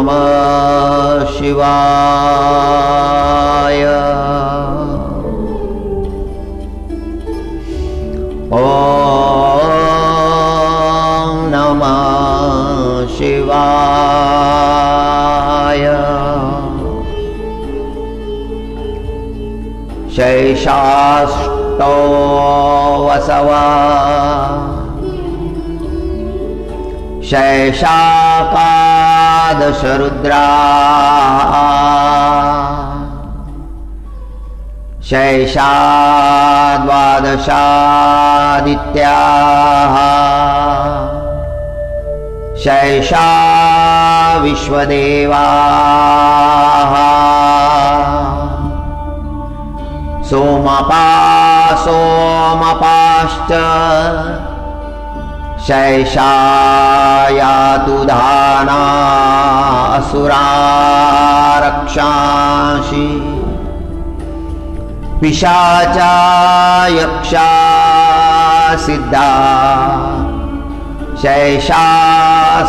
नमः शिवाय। ओम नमः शिवाय। शैशाष्टौ वसवा शैशाकादश रुद्रा शैशा द्वादशादित्याः शैशा विश्वदेवाः सोमपाश्च शैशा यातु धाना असुरा रक्षांसि पिशाचा यक्षा सिद्धा शैशा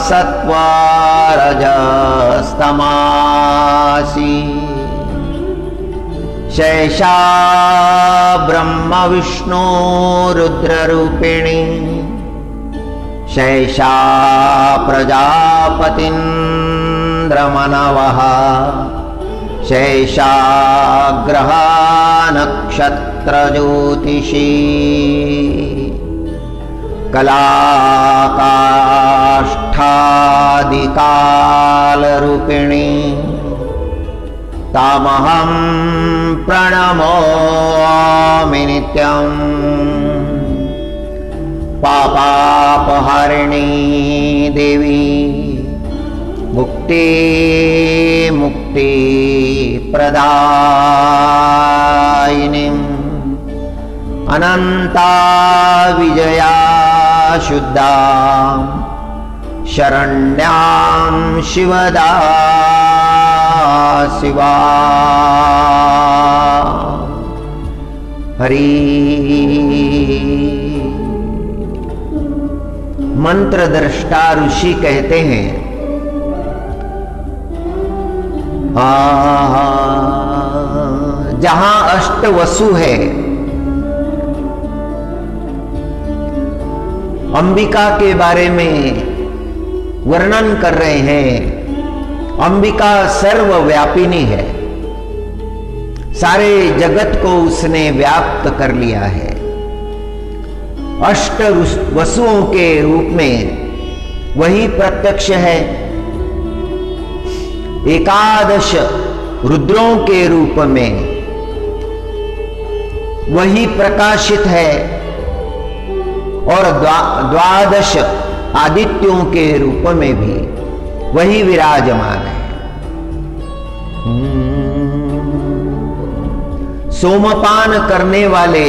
सत्वरजस्तमासि शैशा ब्रह्म विष्णु रुद्ररूपिणी शैशा प्रजापतीन्द्रमनवः शैशा ग्रह नक्षत्र ज्योतिषी कलाकाष्ठादिकालरूपिणी तामहं प्रणमामि नित्यम् पापापहारिणी देवी मुक्ति प्रदायिनीं अनंता विजया शुद्धा शरण्यां शिवदा शिवा हरि। मंत्र दृष्टा ऋषि कहते हैं जहां अष्ट वसु है अंबिका के बारे में वर्णन कर रहे हैं। अंबिका सर्वव्यापिनी है, सारे जगत को उसने व्याप्त कर लिया है। अष्ट वसुओं के रूप में वही प्रत्यक्ष है, एकादश रुद्रों के रूप में वही प्रकाशित है और द्वादश आदित्यों के रूप में भी वही विराजमान है। सोमपान करने वाले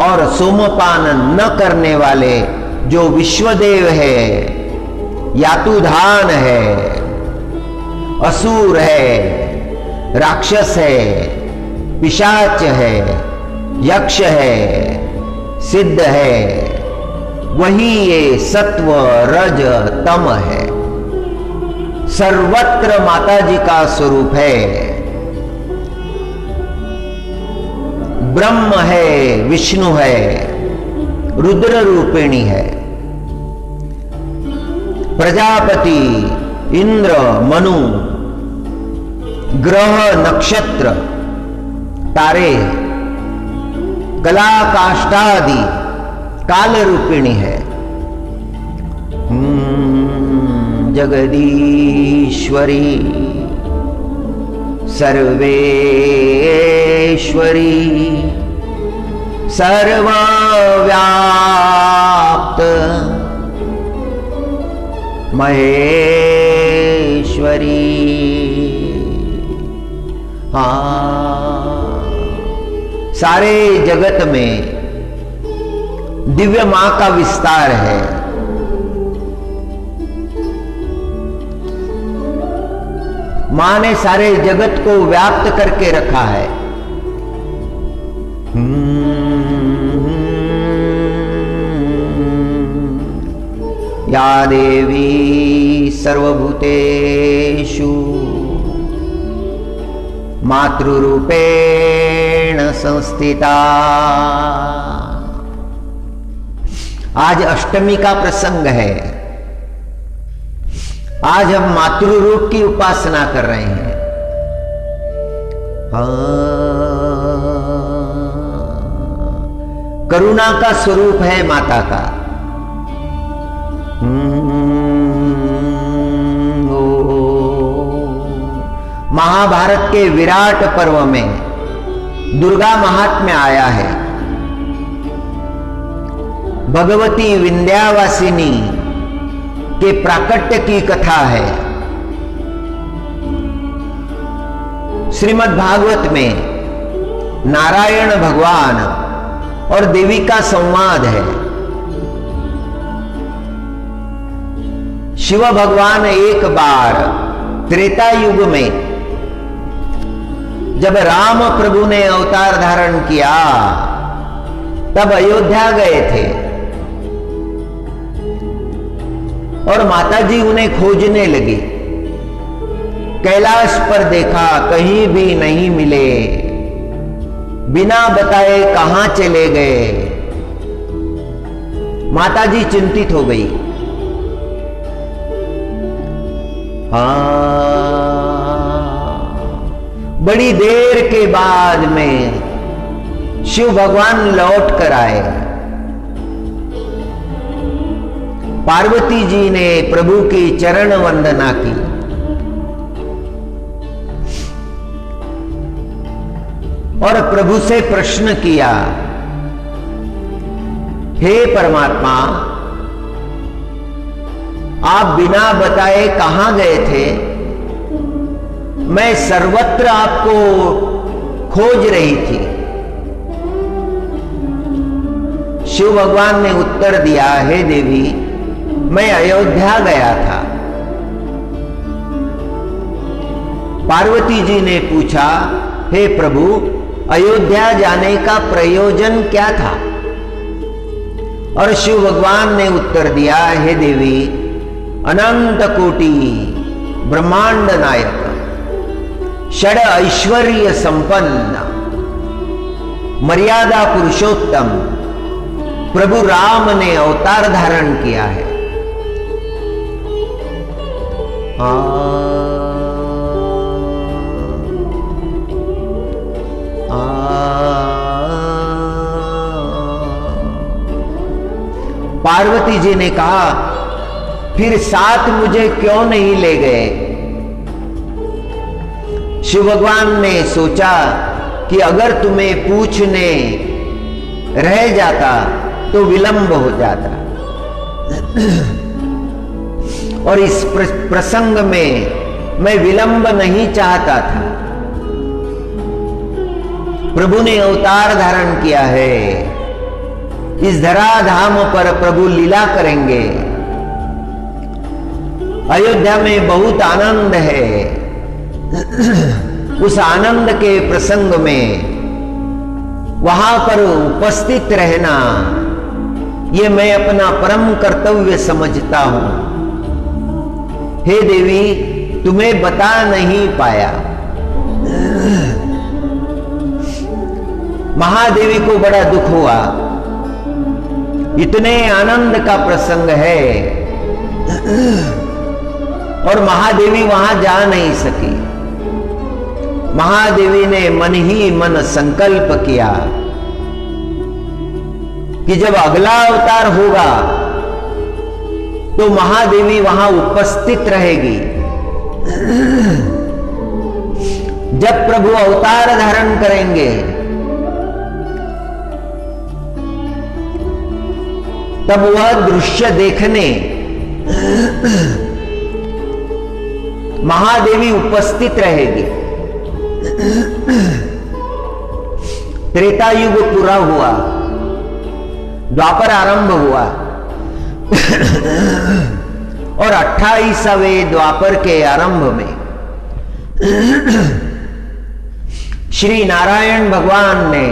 और सोमपान न करने वाले जो विश्वदेव है, यातुधान है, असुर है, राक्षस है, पिशाच है, यक्ष है, सिद्ध है, वही ये सत्व रज तम है। सर्वत्र माता जी का स्वरूप है। ब्रह्म है, विष्णु है, रुद्र रूपिणी है, प्रजापति, इंद्र, मनु, ग्रह, नक्षत्र, तारे, कला काष्ठादि काल रूपिणी है। जगदीश्वरी सर्वेश्वरी सर्वव्याप्त महेश्वरी। सारे जगत में दिव्य मां का विस्तार है। मां ने सारे जगत को व्याप्त करके रखा है। या देवी सर्वभूतेषु मातृरूपेण संस्थिता। आज अष्टमी का प्रसंग है। आज हम मातृरूप की उपासना कर रहे हैं। करुणा का स्वरूप है माता का। महाभारत के विराट पर्व में दुर्गा महात्म्य आया है। भगवती विंध्यावासिनी के प्राकट्य की कथा है। श्रीमद् भागवत में नारायण भगवान और देवी का संवाद है। शिव भगवान एक बार त्रेता युग में जब राम प्रभु ने अवतार धारण किया तब अयोध्या गए थे और माताजी उन्हें खोजने लगी। कैलाश पर देखा, कहीं भी नहीं मिले, बिना बताए कहां चले गए। माताजी चिंतित हो गई। बड़ी देर के बाद में शिव भगवान लौट कर आए। पार्वती जी ने प्रभु की चरण वंदना की। और प्रभु से प्रश्न किया, हे परमात्मा, आप बिना बताए कहां गए थे? मैं सर्वत्र आपको खोज रही थी। शिव भगवान ने उत्तर दिया, हे देवी, मैं अयोध्या गया था। पार्वती जी ने पूछा, हे प्रभु, अयोध्या जाने का प्रयोजन क्या था? और शिव भगवान ने उत्तर दिया, हे देवी, अनंत कोटि ब्रह्मांड नायक, षड ऐश्वर्य संपन्न, मर्यादा पुरुषोत्तम प्रभु राम ने अवतार धारण किया है। पार्वती जी ने कहा, फिर साथ मुझे क्यों नहीं ले गए? शिव भगवान ने सोचा कि अगर तुम्हें पूछने रह जाता तो विलंब हो जाता। और इस प्रसंग में मैं विलंब नहीं चाहता था। प्रभु ने अवतार धारण किया है। इस धराधाम पर प्रभु लीला करेंगे। अयोध्या में बहुत आनंद है। उस आनंद के प्रसंग में वहां पर उपस्थित रहना, ये मैं अपना परम कर्तव्य समझता हूं। हे देवी, तुम्हें बता नहीं पाया। महादेवी को बड़ा दुख हुआ। इतने आनंद का प्रसंग है और महादेवी वहां जा नहीं सकी। महादेवी ने मन ही मन संकल्प किया कि जब अगला अवतार होगा तो महादेवी वहां उपस्थित रहेगी। जब प्रभु अवतार धारण करेंगे तब वह दृश्य देखने महादेवी उपस्थित रहेगी। त्रेता युग पूरा हुआ, द्वापर आरंभ हुआ और 28वें द्वापर के आरंभ में श्री नारायण भगवान ने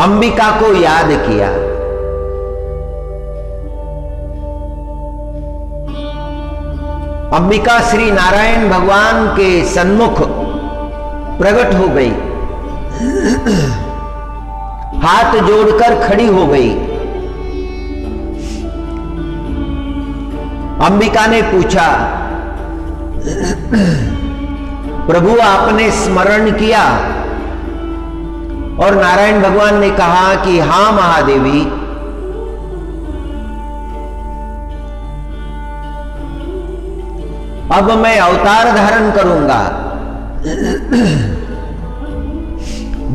अंबिका को याद किया अंबिका श्री नारायण भगवान के सन्मुख प्रकट हो गई, हाथ जोड़कर खड़ी हो गई। अंबिका ने पूछा, प्रभु आपने स्मरण किया? और नारायण भगवान ने कहा कि हां महादेवी, अब मैं अवतार धारण करूंगा,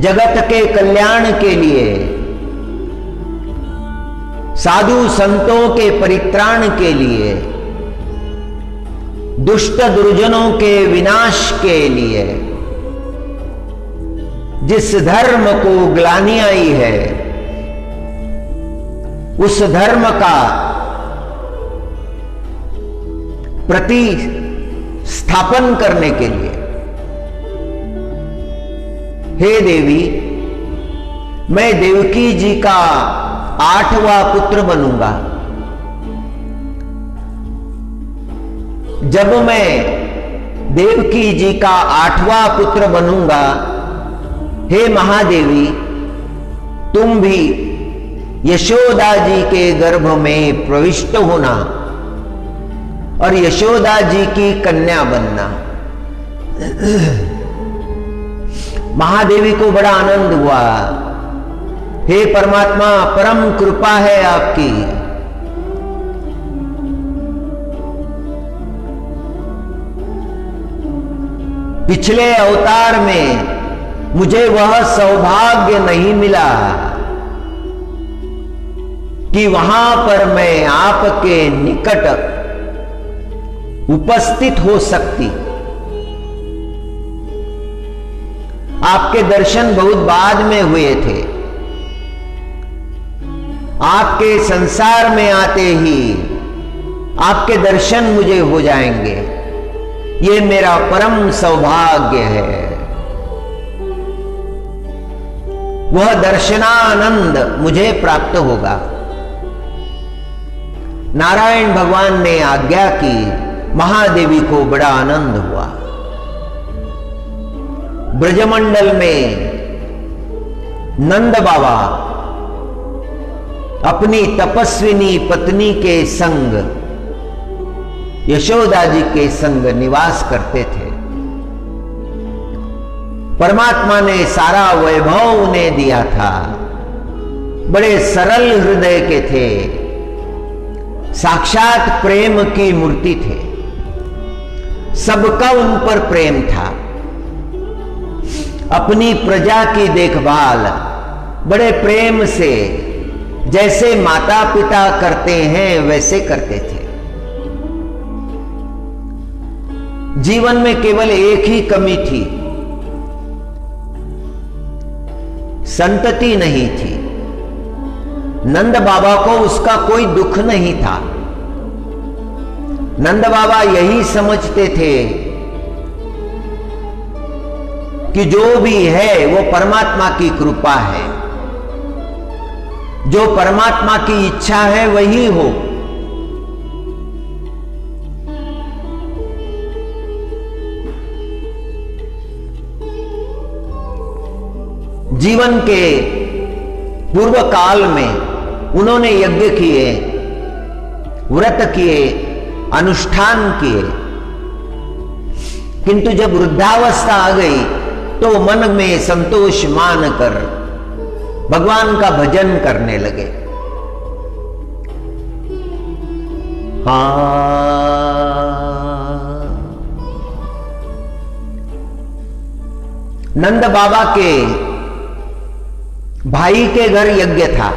जगत के कल्याण के लिए, साधु संतों के परित्राण के लिए, दुष्ट दुर्जनों के विनाश के लिए। जिस धर्म को ग्लानि आई है, उस धर्म का प्रतिस्थापन करने के लिए, हे देवी, मैं देवकी जी का 8वां पुत्र बनूंगा। जब मैं देवकी जी का 8वां पुत्र बनूंगा, हे महादेवी, तुम भी यशोदा जी के गर्भ में प्रविष्ट होना और यशोदा जी की कन्या बनना। महादेवी को बड़ा आनंद हुआ। हे परमात्मा, परम कृपा है आपकी। पिछले अवतार में मुझे वह सौभाग्य नहीं मिला कि वहां पर मैं आपके निकट उपस्थित हो सकती। आपके दर्शन बहुत बाद में हुए थे। आपके संसार में आते ही आपके दर्शन मुझे हो जाएंगे। ये मेरा परम सौभाग्य है। वह दर्शनानंद मुझे प्राप्त होगा। नारायण भगवान ने आज्ञा की। महादेवी को बड़ा आनंद हुआ। ब्रजमंडल में नंद बाबा अपनी तपस्विनी पत्नी के संग, यशोदा जी के संग निवास करते थे। परमात्मा ने सारा वैभव उन्हें दिया था। बड़े सरल हृदय के थे। साक्षात प्रेम की मूर्ति थे। सबका उन पर प्रेम था। अपनी प्रजा की देखभाल बड़े प्रेम से, जैसे माता पिता करते हैं वैसे करते थे। जीवन में केवल एक ही कमी थी, संतति नहीं थी। नंद बाबा को उसका कोई दुख नहीं था। नंद बाबा यही समझते थे कि जो भी है वो परमात्मा की कृपा है। जो परमात्मा की इच्छा है वही हो। जीवन के पूर्व काल में उन्होंने यज्ञ किए, व्रत किए, अनुष्ठान किए, किंतु जब वृद्धावस्था आ गई तो मन में संतोष मानकर भगवान का भजन करने लगे। नंद बाबा के भाई के घर यज्ञ था।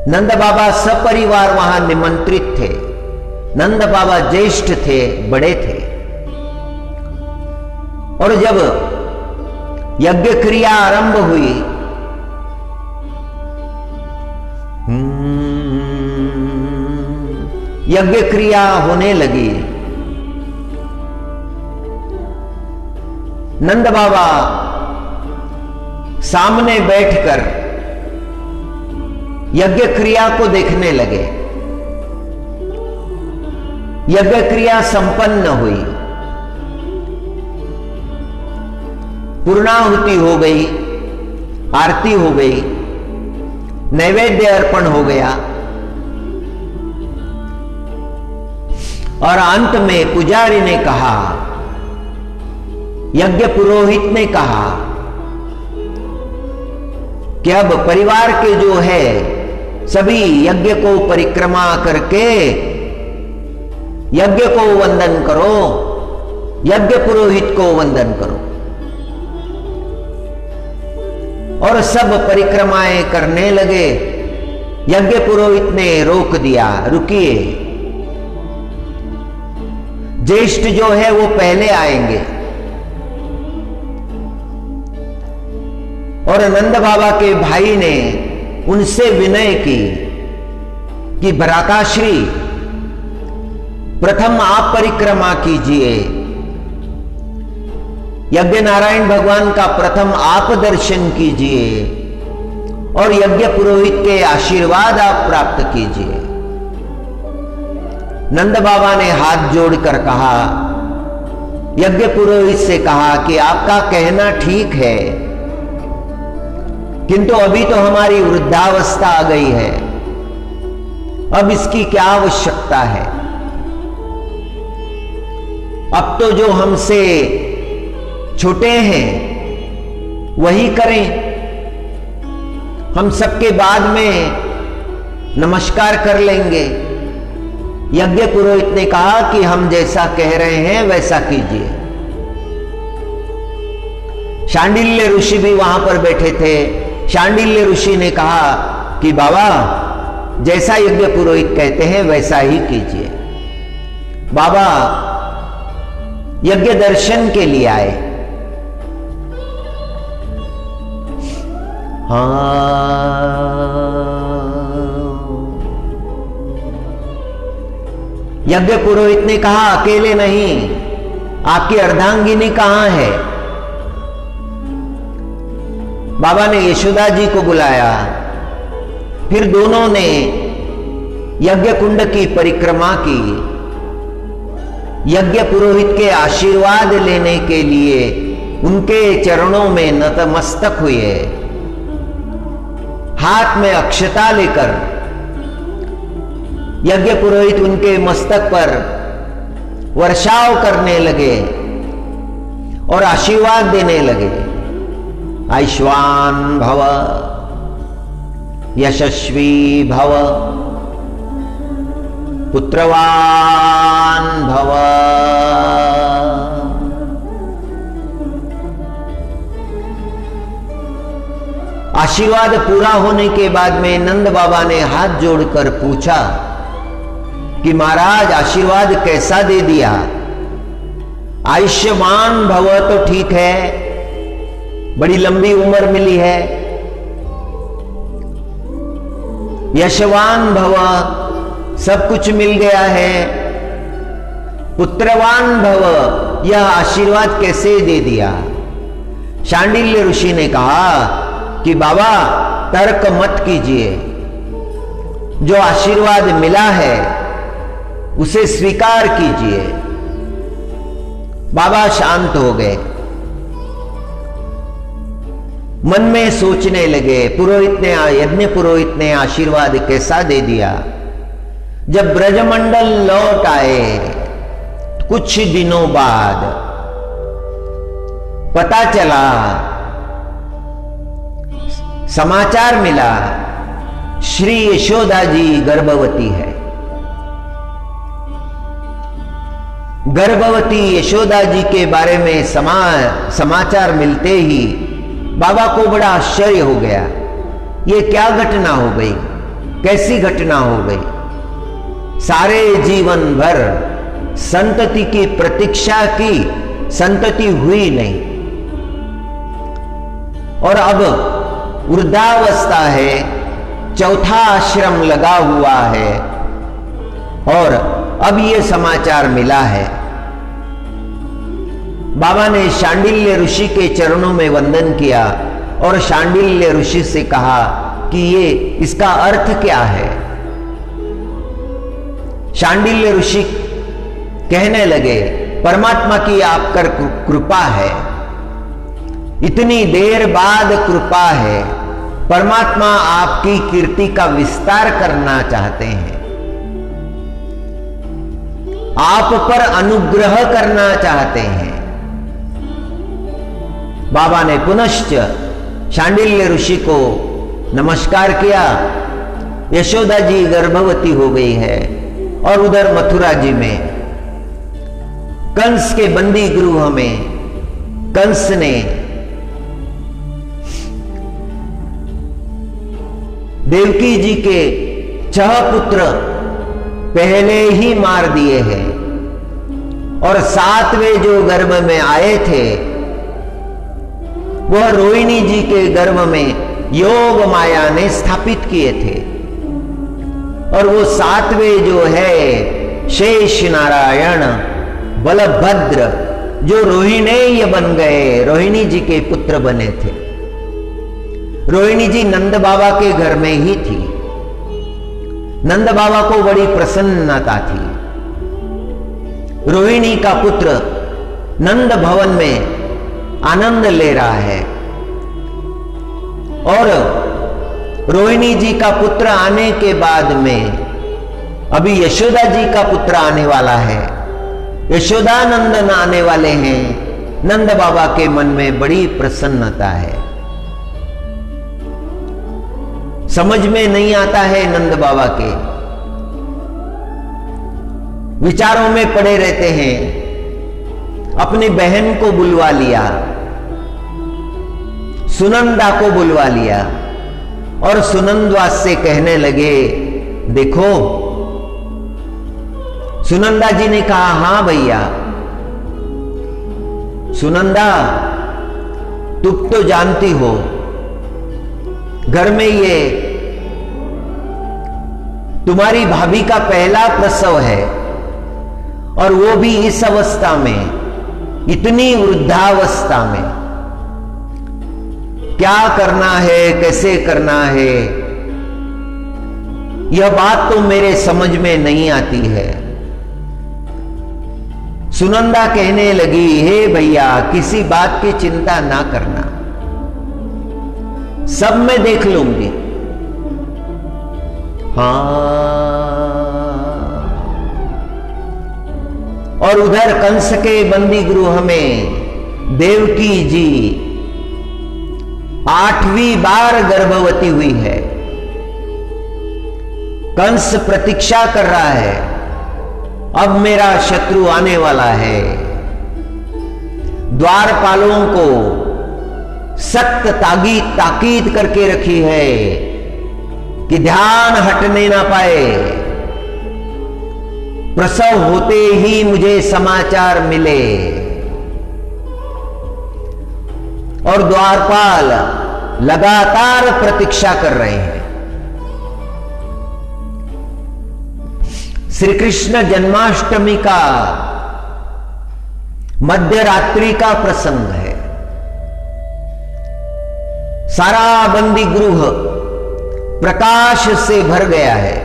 नंद बाबा सपरिवार वहां निमंत्रित थे। नंद बाबा ज्येष्ठ थे, बड़े थे। और जब यज्ञ क्रिया आरंभ हुई, यज्ञ क्रिया होने लगी। नंद बाबा सामने बैठकर यज्ञ क्रिया को देखने लगे। यज्ञ क्रिया संपन्न हुई, पूर्णाहुति हो गई, आरती हो गई, नैवेद्य अर्पण हो गया और अंत में पुजारी ने कहा, यज्ञ पुरोहित ने कहा कि अब परिवार के जो है सभी यज्ञ को परिक्रमा करके यज्ञ को वंदन करो, यज्ञ पुरोहित को वंदन करो। और सब परिक्रमाएं करने लगे। यज्ञ पुरोहित ने रोक दिया, रुकिए, ज्येष्ठ जो है वो पहले आएंगे। और नंद बाबा के भाई ने उनसे विनय की कि भ्राताश्री प्रथम आप परिक्रमा कीजिए, यज्ञ नारायण भगवान का प्रथम आप दर्शन कीजिए और यज्ञ पुरोहित के आशीर्वाद आप प्राप्त कीजिए। नंद बाबा ने हाथ जोड़कर कहा, यज्ञ पुरोहित से कहा कि आपका कहना ठीक है, किंतु अभी तो हमारी वृद्धावस्था आ गई है, अब इसकी क्या आवश्यकता है। अब तो जो हमसे छोटे हैं वही करें, हम सबके बाद में नमस्कार कर लेंगे। यज्ञ पुरोहित ने कहा कि हम जैसा कह रहे हैं वैसा कीजिए। शांडिल्य ऋषि भी वहां पर बैठे थे। शांडिल्य ऋषि ने कहा कि बाबा जैसा यज्ञ पुरोहित कहते हैं वैसा ही कीजिए। बाबा यज्ञ दर्शन के लिए आए। यज्ञ पुरोहित ने कहा, अकेले नहीं, आपकी अर्धांगिनी कहां है। बाबा ने यशोदा जी को बुलाया। फिर दोनों ने यज्ञ कुंड की परिक्रमा की। यज्ञ पुरोहित के आशीर्वाद लेने के लिए उनके चरणों में नतमस्तक हुए। हाथ में अक्षता लेकर यज्ञ पुरोहित उनके मस्तक पर वर्षाव करने लगे और आशीर्वाद देने लगे। आयुष्मान भव, यशस्वी भव, पुत्रवान भव। आशीर्वाद पूरा होने के बाद में नंद बाबा ने हाथ जोड़कर पूछा कि महाराज आशीर्वाद कैसा दे दिया। आयुष्मान भव तो ठीक है, बड़ी लंबी उम्र मिली है। यशवान भव, सब कुछ मिल गया है। पुत्रवान भव, यह आशीर्वाद कैसे दे दिया। शांडिल्य ऋषि ने कहा कि बाबा तर्क मत कीजिए, जो आशीर्वाद मिला है उसे स्वीकार कीजिए। बाबा शांत हो गए, मन में सोचने लगे, यज्ञ पुरोहित ने आशीर्वाद कैसा दे दिया। जब ब्रजमंडल लौट आए कुछ दिनों बाद पता चला, समाचार मिला, श्री यशोदा जी गर्भवती है। गर्भवती यशोदा जी के बारे में समाचार मिलते ही बाबा को बड़ा आश्चर्य हो गया। ये क्या घटना हो गई, कैसी घटना हो गई। सारे जीवन भर संतति की प्रतीक्षा की, संतति हुई नहीं, और अब वृद्धावस्था है, चौथा आश्रम लगा हुआ है और अब ये समाचार मिला है। बाबा ने शांडिल्य ऋषि के चरणों में वंदन किया और शांडिल्य ऋषि से कहा कि ये इसका अर्थ क्या है। शांडिल्य ऋषि कहने लगे, परमात्मा की आप पर कृपा है, इतनी देर बाद कृपा है, परमात्मा आपकी कीर्ति का विस्तार करना चाहते हैं, आप पर अनुग्रह करना चाहते हैं। बाबा ने पुनश्च शांडिल्य ऋषि को नमस्कार किया। यशोदा जी गर्भवती हो गई है और उधर मथुरा जी में कंस के बंदी गृह में कंस ने देवकी जी के 6 पुत्र पहले ही मार दिए हैं और 7वें जो गर्भ में आए थे वह रोहिणी जी के गर्भ में योग माया ने स्थापित किए थे। और वो 7वें जो है शेष नारायण बलभद्र जो रोहिणेय बन गए, रोहिणी जी के पुत्र बने थे। रोहिणी जी नंद बाबा के घर में ही थी। नंद बाबा को बड़ी प्रसन्नता थी। रोहिणी का पुत्र नंद भवन में आनंद ले रहा है और रोहिणी जी का पुत्र आने के बाद में अभी यशोदा जी का पुत्र आने वाला है, यशोदानंदन आने वाले हैं। नंद बाबा के मन में बड़ी प्रसन्नता है। समझ में नहीं आता है नंद बाबा के, विचारों में पड़े रहते हैं। अपनी बहन को बुलवा लिया, सुनंदा को बुलवा लिया और सुनंदा से कहने लगे, देखो। सुनंदा जी ने कहा, हां भैया। सुनंदा, तुम तो जानती हो घर में ये तुम्हारी भाभी का पहला प्रसव है और वो भी इस अवस्था में, इतनी वृद्धावस्था में। क्या करना है, कैसे करना है, यह बात तो मेरे समझ में नहीं आती है। सुनंदा कहने लगी, हे भैया, किसी बात की चिंता ना करना, सब मैं देख लूंगी। हाँ। और उधर कंस के बंदी गृह में देवकी जी 8वीं बार गर्भवती हुई है। कंस प्रतीक्षा कर रहा है, अब मेरा शत्रु आने वाला है। द्वारपालों को सख्त ताकीद करके रखी है कि ध्यान हटने ना पाए। प्रसव होते ही मुझे समाचार मिले। और द्वारपाल लगातार प्रतीक्षा कर रहे हैं। श्री कृष्ण जन्माष्टमी का मध्य रात्रि का प्रसंग है। सारा बंदी गृह प्रकाश से भर गया है,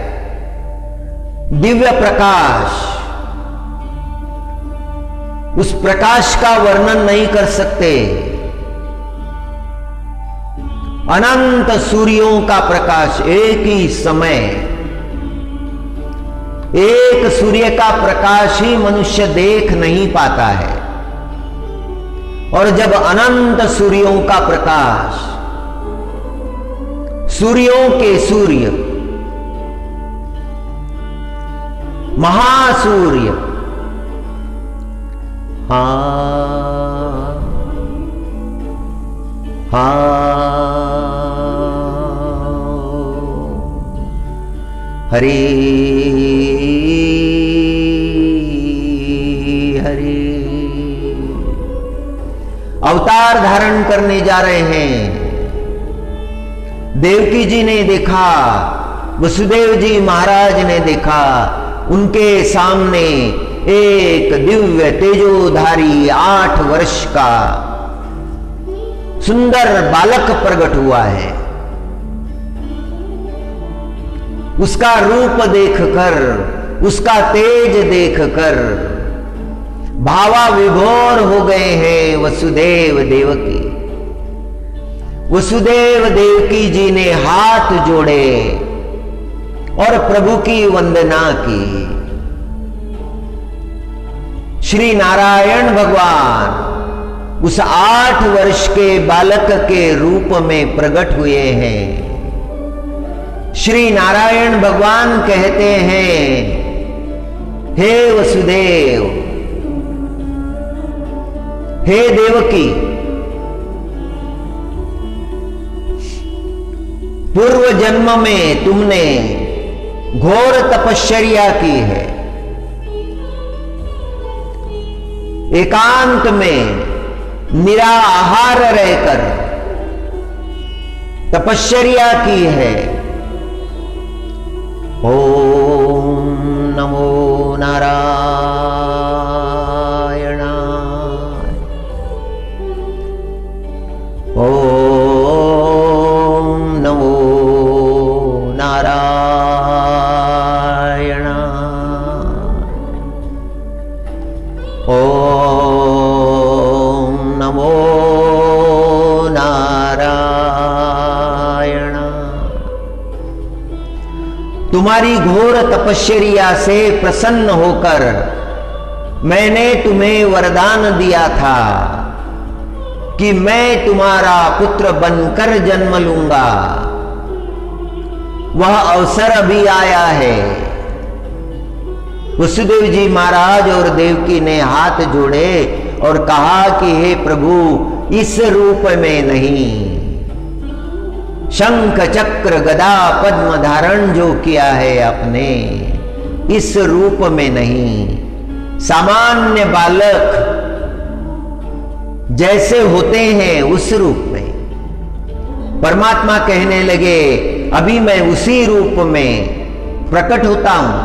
दिव्य प्रकाश। उस प्रकाश का वर्णन नहीं कर सकते। अनंत सूर्यों का प्रकाश एक ही समय, एक सूर्य का प्रकाश ही मनुष्य देख नहीं पाता है। और जब अनंत सूर्यों का प्रकाश, सूर्यों के सूर्य, महासूर्य, हाँ हरे हरे अवतार धारण करने जा रहे हैं। देवकी जी ने देखा, वसुदेव जी महाराज ने देखा, उनके सामने एक दिव्य तेजोधारी 8 वर्ष का सुंदर बालक प्रकट हुआ है। उसका रूप देखकर, उसका तेज देखकर भावा विभोर हो गए हैं वसुदेव देवकी। वसुदेव देवकी जी ने हाथ जोड़े और प्रभु की वंदना की। श्री नारायण भगवान उस 8 वर्ष के बालक के रूप में प्रकट हुए हैं। श्री नारायण भगवान कहते हैं, हे वसुदेव, हे देवकी, पूर्व जन्म में तुमने घोर तपश्चर्या की है, एकांत में निराहार रहकर तपश्चर्या की है। ओम नमो नारायणाय। ओम नमो नारायणाय। नमो नारायण। तुम्हारी घोर तपश्चर्या से प्रसन्न होकर मैंने तुम्हें वरदान दिया था कि मैं तुम्हारा पुत्र बनकर जन्म लूंगा। वह अवसर अभी आया है। वसुदेव जी महाराज और देवकी ने हाथ जोड़े और कहा कि हे प्रभु, इस रूप में नहीं, शंख चक्र गदा पद्म धारण जो किया है आपने, इस रूप में नहीं, सामान्य बालक जैसे होते हैं उस रूप में। परमात्मा कहने लगे, अभी मैं उसी रूप में प्रकट होता हूं।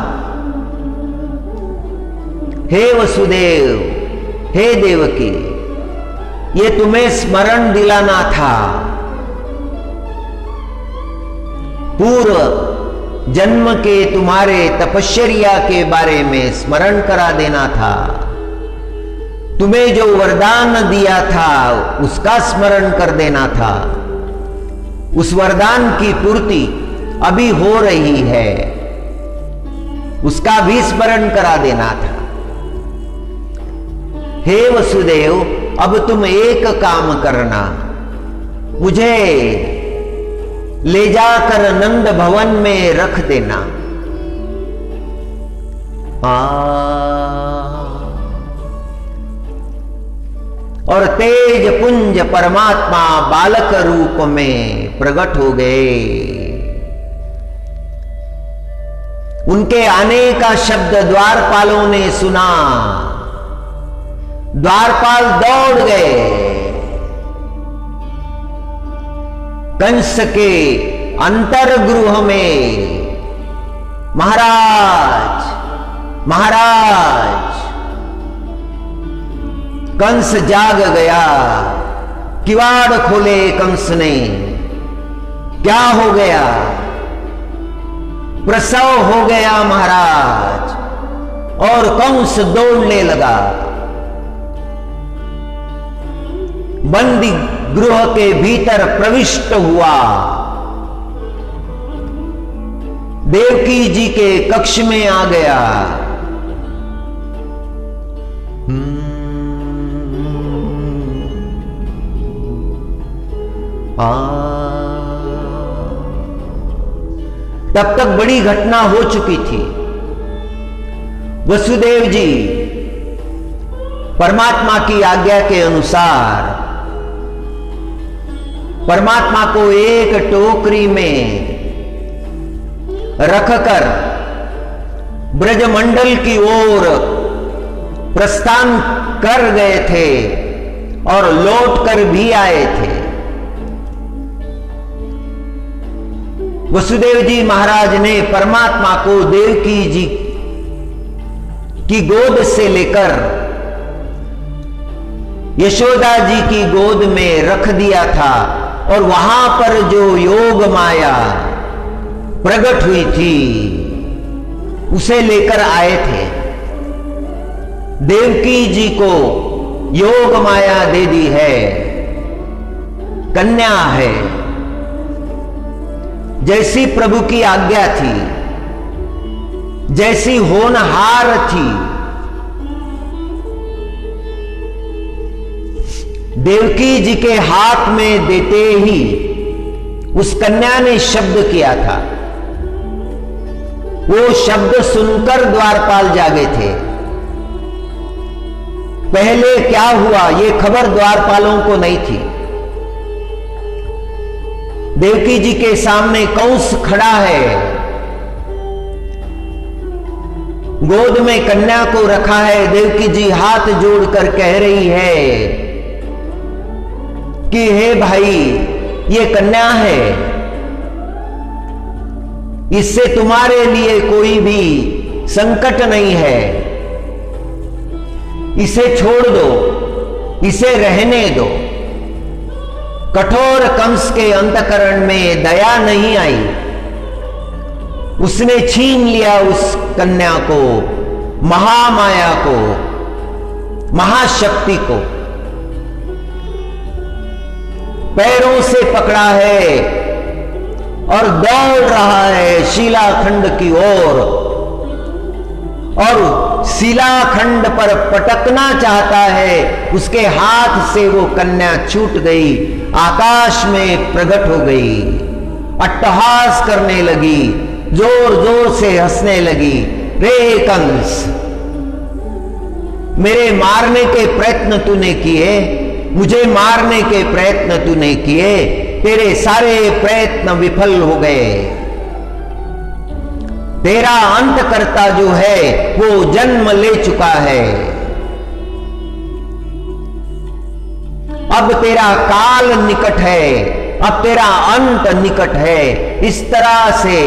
हे वसुदेव, हे देवकी, ये तुम्हें स्मरण दिलाना था, पूर्व जन्म के तुम्हारे तपश्चर्या के बारे में स्मरण करा देना था। तुम्हें जो वरदान दिया था उसका स्मरण कर देना था। उस वरदान की पूर्ति अभी हो रही है, उसका भी स्मरण करा देना था। हे वसुदेव, अब तुम एक काम करना, मुझे ले जाकर नंद भवन में रख देना। और तेज पुंज परमात्मा बालक रूप में प्रकट हो गए। उनके आने का शब्द द्वारपालों ने सुना। द्वारपाल दौड़ गए। कंस के अंतर्गृह में, महाराज महाराज, कंस जाग गया। किवाड़ खोले कंस ने। क्या हो गया? प्रसव हो गया महाराज। और कंस दौड़ने लगा। बंदी गृह के भीतर प्रविष्ट हुआ। देवकी जी के कक्ष में आ गया। तब तक बड़ी घटना हो चुकी थी। वसुदेव जी परमात्मा की आज्ञा के अनुसार परमात्मा को एक टोकरी में रखकर ब्रजमंडल की ओर प्रस्थान कर गए थे और लौट कर भी आए थे। वसुदेव जी महाराज ने परमात्मा को देवकी जी की गोद से लेकर यशोदा जी की गोद में रख दिया था और वहां पर जो योग माया प्रकट हुई थी उसे लेकर आए थे। देवकी जी को योग माया दे दी है, कन्या है। जैसी प्रभु की आज्ञा थी, जैसी होनहार थी, देवकी जी के हाथ में देते ही उस कन्या ने शब्द किया था। वो शब्द सुनकर द्वारपाल जागे थे। पहले क्या हुआ ये खबर द्वारपालों को नहीं थी। देवकी जी के सामने कंस खड़ा है, गोद में कन्या को रखा है। देवकी जी हाथ जोड़कर कह रही है कि हे भाई, ये कन्या है, इससे तुम्हारे लिए कोई भी संकट नहीं है, इसे छोड़ दो, इसे रहने दो। कठोर कंस के अंतःकरण में दया नहीं आई। उसने छीन लिया उस कन्या को, महामाया को, महाशक्ति को, पैरों से पकड़ा है और दौड़ रहा है शिलाखंड की ओर, और शिलाखंड पर पटकना चाहता है। उसके हाथ से वो कन्या छूट गई, आकाश में प्रकट हो गई, अट्टहास करने लगी, जोर जोर से हंसने लगी। रे कंस, मेरे मारने के प्रयत्न तूने किए, मुझे मारने के प्रयत्न तूने किए, तेरे सारे प्रयत्न विफल हो गए। तेरा अंतकर्ता जो है वो जन्म ले चुका है। अब तेरा काल निकट है, अब तेरा अंत निकट है। इस तरह से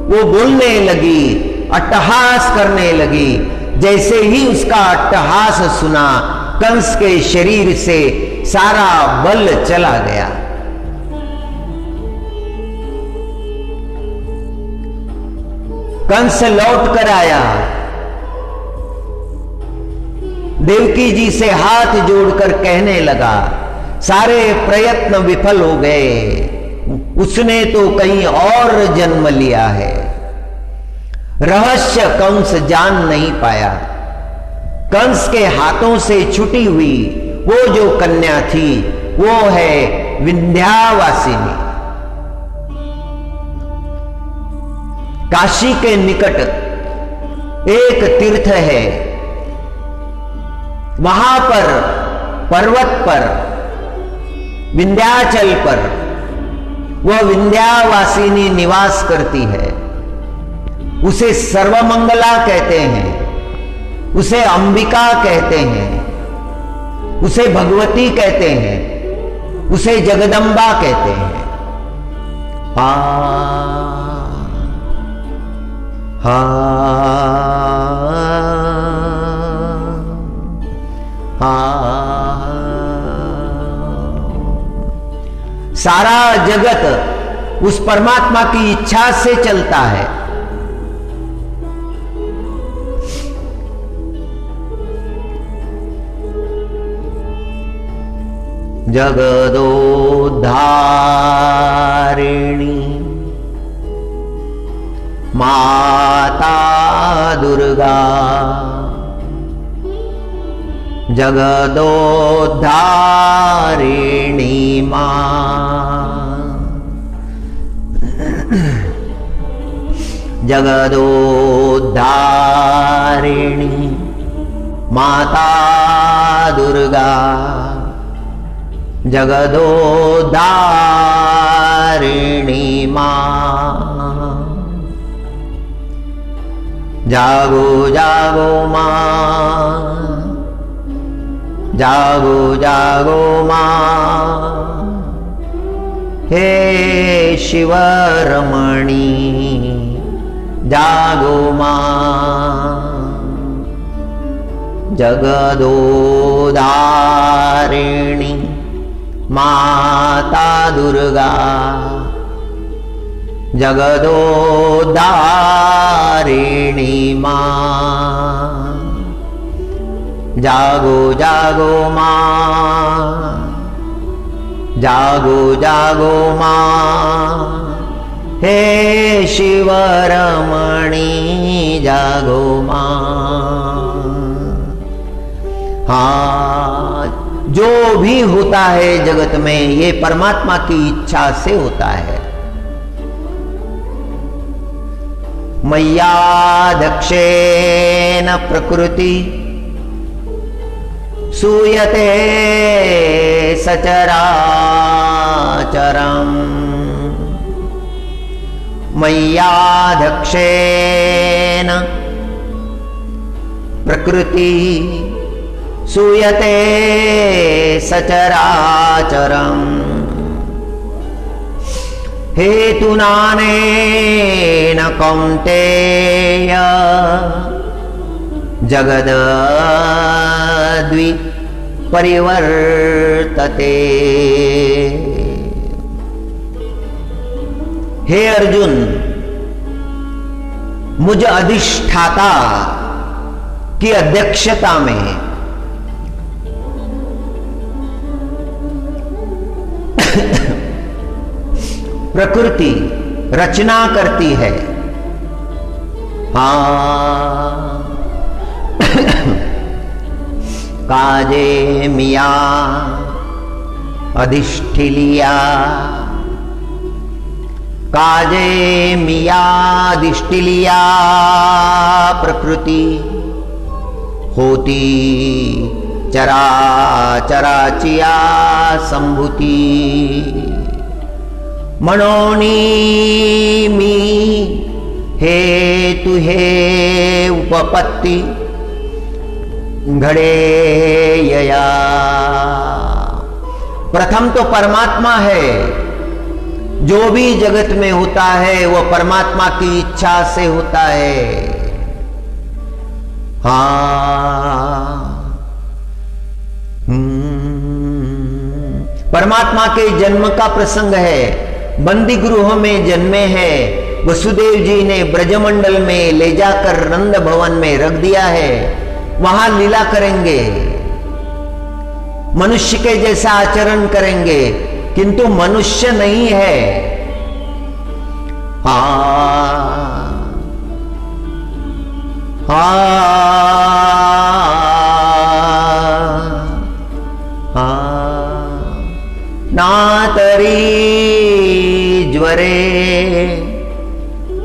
वो बोलने लगी, अट्टहास करने लगी। जैसे ही उसका अट्टहास सुना, कंस के शरीर से सारा बल चला गया। कंस लौट कर आया, देवकी जी से हाथ जोड़कर कहने लगा, सारे प्रयत्न विफल हो गए, उसने तो कहीं और जन्म लिया है। रहस्य कंस जान नहीं पाया। कंस के हाथों से छुटी हुई वो जो कन्या थी वो है विंध्यावासिनी। काशी के निकट एक तीर्थ है, वहां पर पर्वत पर, विंध्याचल पर वह विंध्यावासिनी निवास करती है। उसे सर्वमंगला कहते हैं, उसे अंबिका कहते हैं, उसे भगवती कहते हैं, उसे जगदम्बा कहते हैं। सारा जगत उस परमात्मा की इच्छा से चलता है। जगदोद्धारिणी माता दुर्गा, जगदोद्धारिणी मां, जगदोद्धारिणी माता दुर्गा, जगदोद्धारिणी मां। जागो जागो मां, जागो जागो मां, हे शिवरमणी जागो मां। जगदोद्धारिणी माता दुर्गा, जगदोद्धारिणी मां। जागो जागो मां, जागो जागो मां, हे शिवरमणी जागो मां। हाँ, जो भी होता है जगत में ये परमात्मा की इच्छा से होता है। मय्या दक्षेण प्रकृति सूयते सचराचरम्, मय्या दक्षेण प्रकृति सूयते सचराचरम्, हेतुनानेन कौन्तेय जगद्द्वि परिवर्तते। हे अर्जुन, मुझ अधिष्ठाता की अध्यक्षता में प्रकृति रचना करती है। हाँ, काजे मिया अधिष्ठिलिया, काजे मिया अधिष्ठिलिया प्रकृति होती चराचराचिया संभूति। मनोनीमी हेतु हे उपपत्ति घड़े यया। प्रथम तो परमात्मा है, जो भी जगत में होता है वो परमात्मा की इच्छा से होता है। हाँ, परमात्मा के जन्म का प्रसंग है। बंदी गृह में जन्मे हैं, वसुदेव जी ने ब्रजमंडल में ले जाकर नंद भवन में रख दिया है, वहां लीला करेंगे, मनुष्य के जैसा आचरण करेंगे, किंतु मनुष्य नहीं है। हाँ, नातरी ज्वरे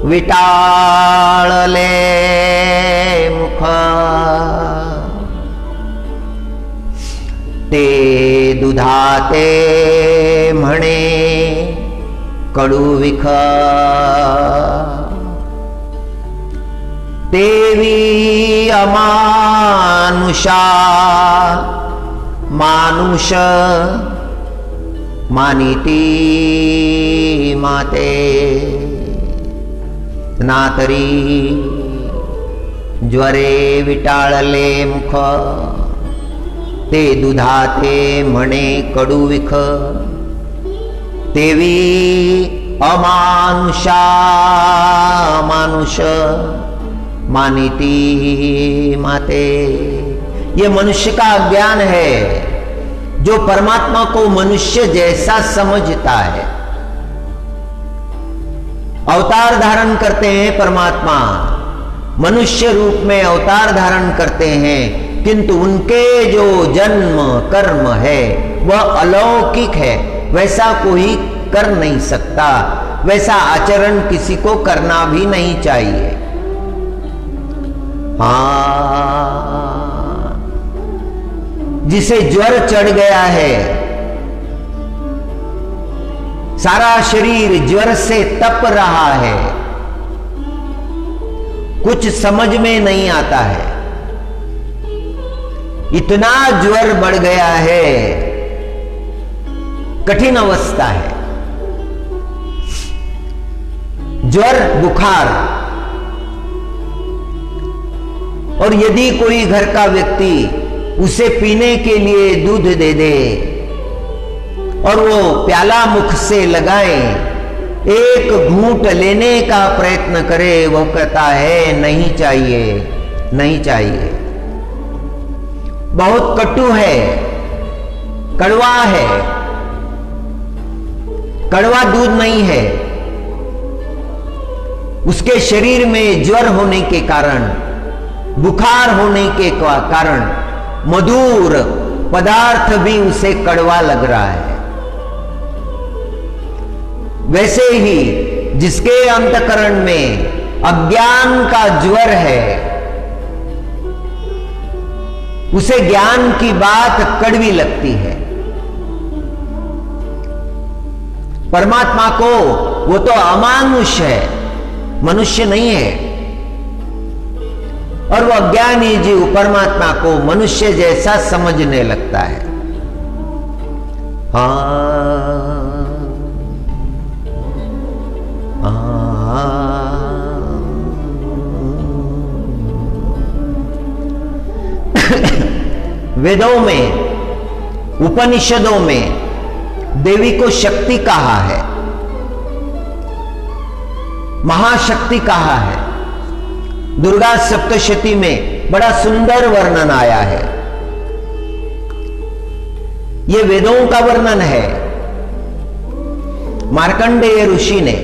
विटाळले मुख, ते दुधाते म्हणे कडुविख, देवी अमानुषा मानुष मानिती माते। नातरी ज्वरे विटाळले मुख, ते दुधाते म्हणे कडुविख, देवी अमानुषा मानुष मानिती माते। ये मनुष्य का ज्ञान है, जो परमात्मा को मनुष्य जैसा समझता है। अवतार धारण करते हैं परमात्मा, मनुष्य रूप में अवतार धारण करते हैं, किंतु उनके जो जन्म कर्म है वह अलौकिक है, वैसा कोई कर नहीं सकता, वैसा आचरण किसी को करना भी नहीं चाहिए। हाँ, जिसे ज्वर चढ़ गया है, सारा शरीर ज्वर से तप रहा है, कुछ समझ में नहीं आता है, इतना ज्वर बढ़ गया है, कठिन अवस्था है। ज्वर बुखार, और यदि कोई घर का व्यक्ति उसे पीने के लिए दूध दे दे और वो प्याला मुख से लगाए, एक घूंट लेने का प्रयत्न करे, वो कहता है नहीं चाहिए, नहीं चाहिए। बहुत कटु है, कड़वा है, कड़वा दूध नहीं है। उसके शरीर में ज्वर होने के कारण, बुखार होने के कारण मधुर पदार्थ भी उसे कड़वा लग रहा है। वैसे ही जिसके अंतकरण में अज्ञान का ज्वर है, उसे ज्ञान की बात कड़वी लगती है। परमात्मा को वो तो अमानुष है, मनुष्य नहीं है, और वो अज्ञानी जीव परमात्मा को मनुष्य जैसा समझने लगता है। वेदों में, उपनिषदों में देवी को शक्ति कहा है, महाशक्ति कहा है। दुर्गा सप्तशती में बड़ा सुंदर वर्णन आया है। यह वेदों का वर्णन है। मार्कंडेय ऋषि ने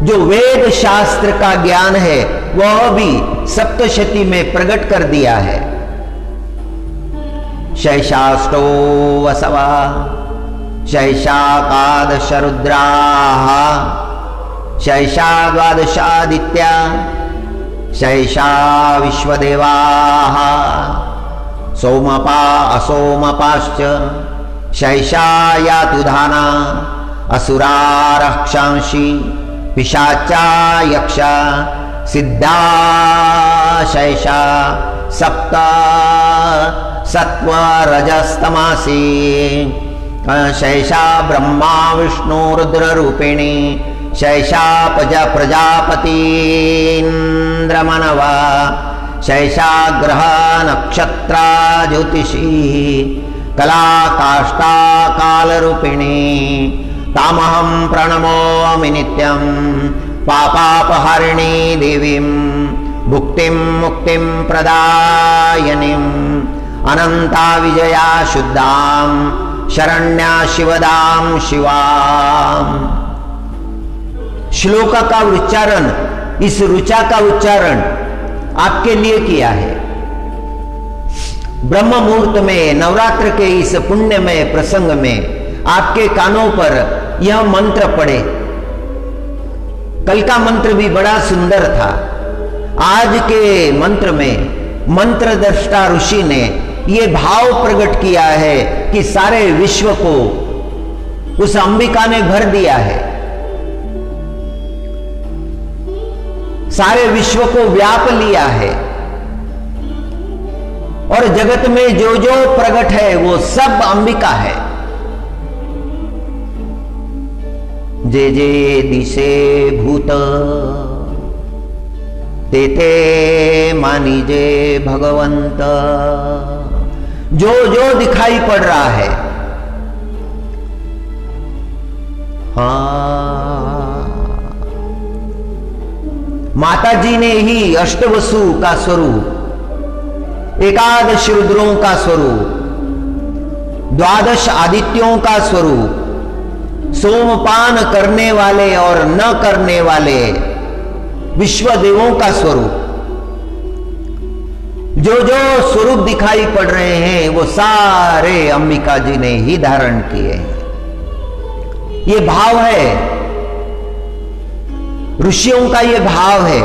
जो वेद शास्त्र का ज्ञान है वह भी सप्तशती में प्रकट कर दिया है। शैशाष्टो वसवा शैशाकादश रुद्राः शैषा द्वादशादित्या शैषा विश्वदेवाः सोमपा असोमपाश्च शैषा यातुधाना असुरा रक्षांसि पिशाचा यक्षा सिद्धा शैषा सप्त सत्व रजस्तमासी शैषा ब्रह्मा विष्णु रुद्र रूपिणी शैषा प्रजापतीन्द्रमनवा शैषा ग्रह नक्षत्रा ज्योतिषी कला काष्ठा काल रूपिणी तामहं प्रणमोमि नित्यं पापापहारिणी देवीं भुक्तिं मुक्तिं प्रदायिनीं अनंता विजया शुद्धां शरण्या शिवदां शिवां। श्लोक का उच्चारण, इस ऋचा का उच्चारण आपके लिए किया है। ब्रह्म मुहूर्त में नवरात्र के इस पुण्यमय प्रसंग में आपके कानों पर यह मंत्र पड़े। कल का मंत्र भी बड़ा सुंदर था। आज के मंत्र में मंत्र दृष्टा ऋषि ने यह भाव प्रकट किया है कि सारे विश्व को उस अंबिका ने भर दिया है, सारे विश्व को व्याप लिया है, और जगत में जो जो प्रकट है वो सब अंबिका है। जे जे दिशे भूत तेथे मानिजे भगवंत। जो जो दिखाई पड़ रहा है, माता जी ने ही अष्टवसु का स्वरूप, एकादश रुद्रों का स्वरूप, द्वादश आदित्यों का स्वरूप, सोमपान करने वाले और न करने वाले विश्व देवों का स्वरूप, जो जो स्वरूप दिखाई पड़ रहे हैं वो सारे अंबिका जी ने ही धारण किए हैं। ये भाव है, ऋषियों का ये भाव है।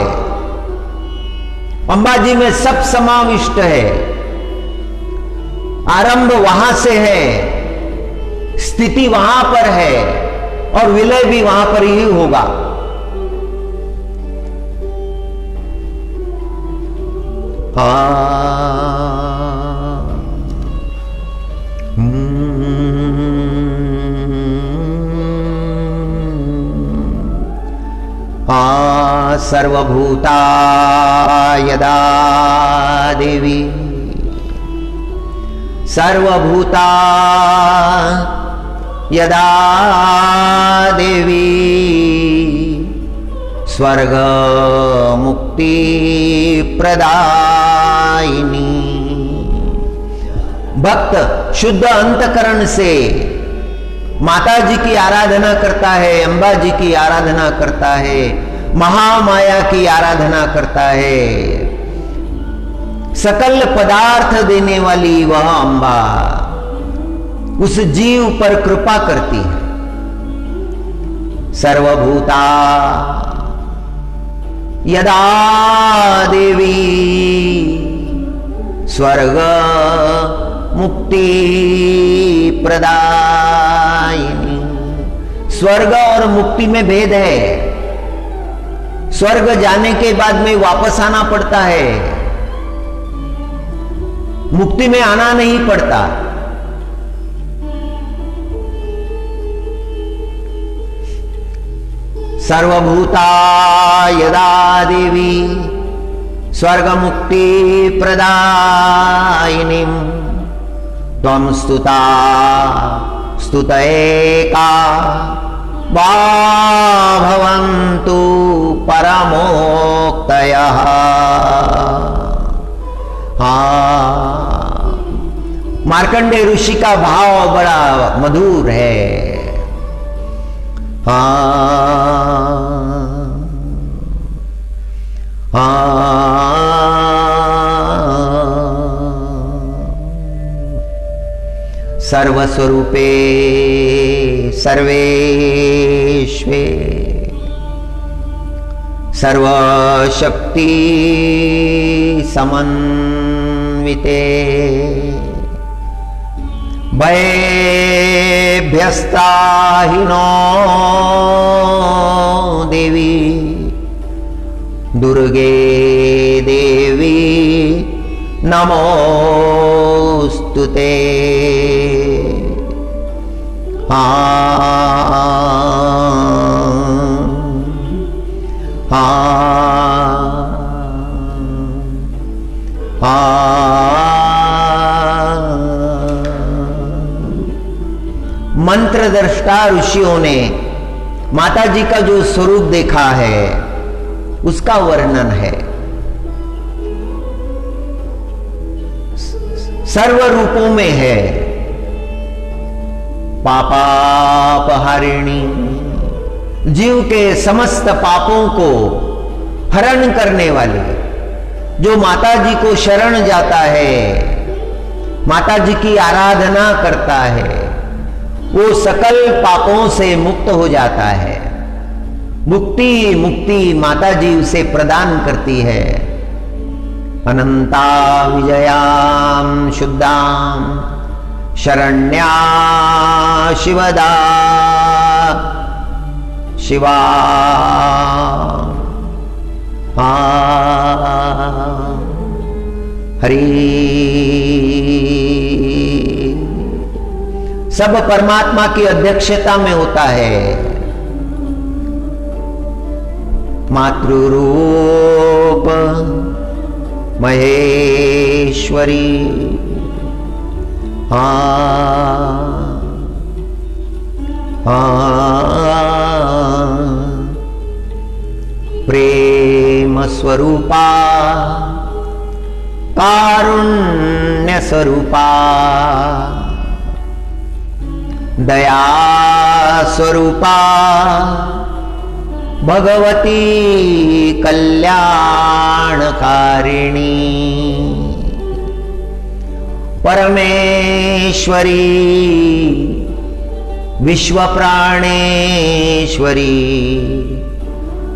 अंबाजी में सब समाविष्ट है। आरंभ वहां से है, स्थिति वहां पर है, और विलय भी वहां पर ही होगा। सर्वभूता यदा देवी सर्वभूता यदा देवी स्वर्ग मुक्ति प्रदायिनी। भक्त शुद्ध अंतकरण से माता जी की आराधना करता है, अंबा जी की आराधना करता है, महामाया की आराधना करता है, सकल पदार्थ देने वाली वह अंबा उस जीव पर कृपा करती है। सर्वभूता यदा देवी स्वर्ग मुक्ति प्रदायिनी। स्वर्ग और मुक्ति में भेद है। स्वर्ग जाने के बाद में वापस आना पड़ता है, मुक्ति में आना नहीं पड़ता। सर्वभूता यदा देवी स्वर्ग मुक्ति प्रदायिनी त्वं स्तुता स्तुतैका वा भवन्तु परमोक्तयः। मार्कंडेय ऋषि का भाव बड़ा मधुर है। सर्वस्वरूपे सर्वेश्वे सर्वशक्ति समन्विते भयेभ्यस्त्राहिनो देवी दुर्गे देवी नमोस्तुते। मंत्र दृष्टा ऋषियों ने माता जी का जो स्वरूप देखा है उसका वर्णन है। सर्व रूपों में है। पापापहारिणी, जीव के समस्त पापों को हरण करने वाली। जो माता जी को शरण जाता है, माता जी की आराधना करता है, वो सकल पापों से मुक्त हो जाता है। मुक्ति माता जी उसे प्रदान करती है। अनंता विजयाम शुद्धाम शरण्या शिवदा शिवा। हरि सब परमात्मा की अध्यक्षता में होता है। मातृरूप महेश्वरी। प्रेम स्वरूपा कारुण्य स्वरूपा दया स्वरूपा भगवती कल्याणकारिणी। परमेश्वरी विश्वप्राणेश्वरी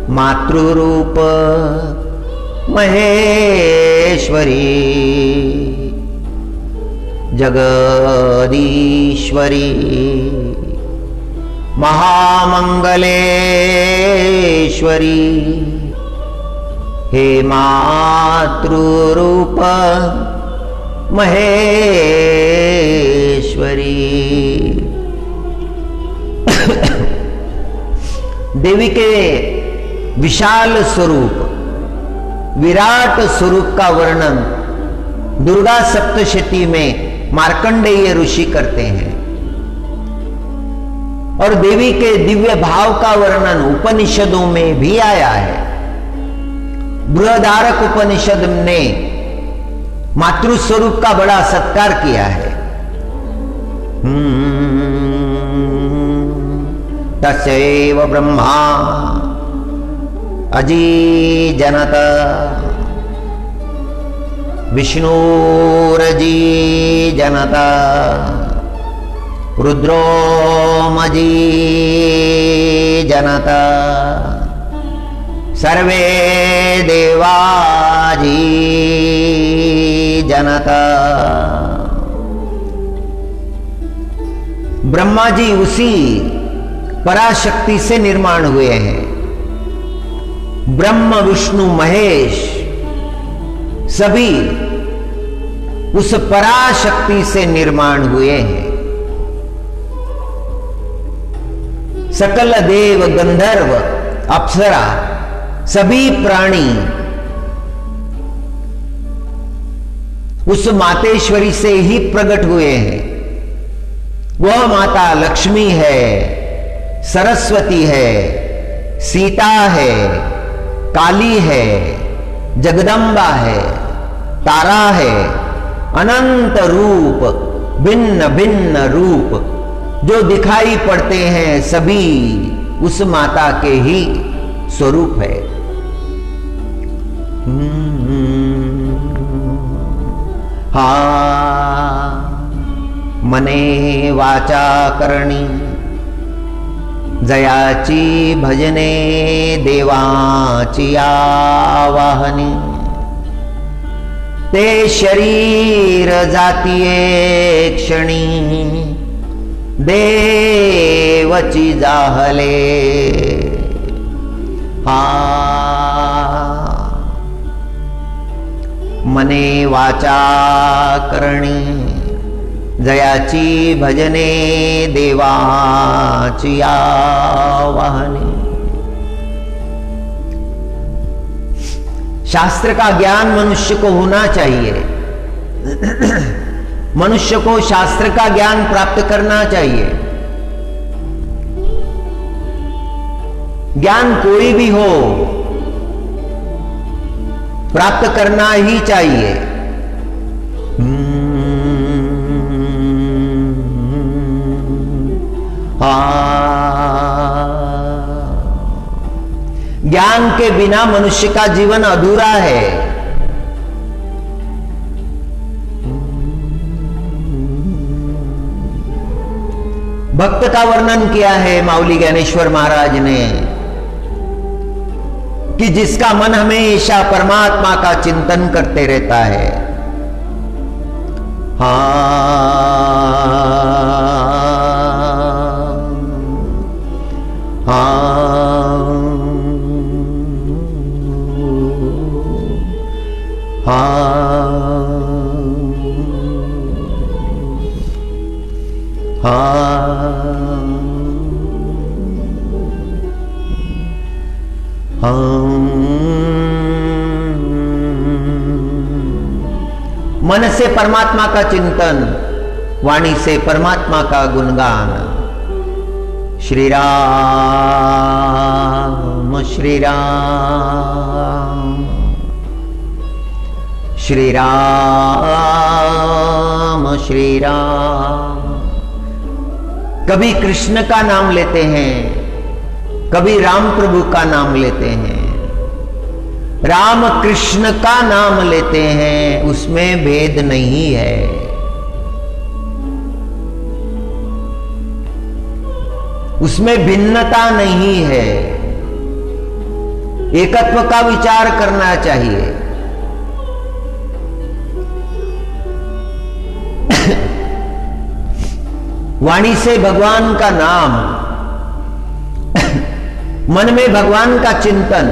मातृरूप महेश्वरी जगदीश्वरी महामंगलेश्वरी। हे मातृरूप महेश्वरी। देवी के विशाल स्वरूप, विराट स्वरूप का वर्णन दुर्गा सप्तशती में मार्कंडेय ऋषि करते हैं। और देवी के दिव्य भाव का वर्णन उपनिषदों में भी आया है। बृहदारक उपनिषद ने मातृ स्वरूप का बड़ा सत्कार किया है। तस्यैव ब्रह्मा अजीजनत विष्णुरजीजनत रुद्रोमजीजनत सर्वे देवाजीजनत। ब्रह्मा जी उसी पराशक्ति से निर्माण हुए हैं। ब्रह्म विष्णु महेश सभी उस पराशक्ति से निर्माण हुए हैं। सकल देव गंधर्व अप्सरा सभी प्राणी उस मातेश्वरी से ही प्रकट हुए हैं। वह माता लक्ष्मी है, सरस्वती है, सीता है, काली है, जगदम्बा है, तारा है। अनंत रूप, भिन्न भिन्न रूप जो दिखाई पड़ते हैं सभी उस माता के ही स्वरूप है। हाँ मने वाचा करणी जयाची भजने देवाची आवाहनी ते शरीर जातीये क्षणी देवची जाहले। मने वाचा करणी जयाची भजने देवाची आवाहनी। शास्त्र का ज्ञान मनुष्य को होना चाहिए। मनुष्य को शास्त्र का ज्ञान प्राप्त करना चाहिए। ज्ञान कोई भी हो प्राप्त करना ही चाहिए। ज्ञान के बिना मनुष्य का जीवन अधूरा है। भक्त का वर्णन किया है माऊली ज्ञानेश्वर महाराज ने कि जिसका मन हमेशा परमात्मा का चिंतन करते रहता है। मन से परमात्मा का चिंतन, वाणी से परमात्मा का गुणगान। श्री राम श्री राम श्री राम श्री राम। कभी कृष्ण का नाम लेते हैं, कभी राम प्रभु का नाम लेते हैं। राम कृष्ण का नाम लेते हैं, उसमें भेद नहीं है। उसमें भिन्नता नहीं है। एकत्व का विचार करना चाहिए। वाणी से भगवान का नाम, मन में भगवान का चिंतन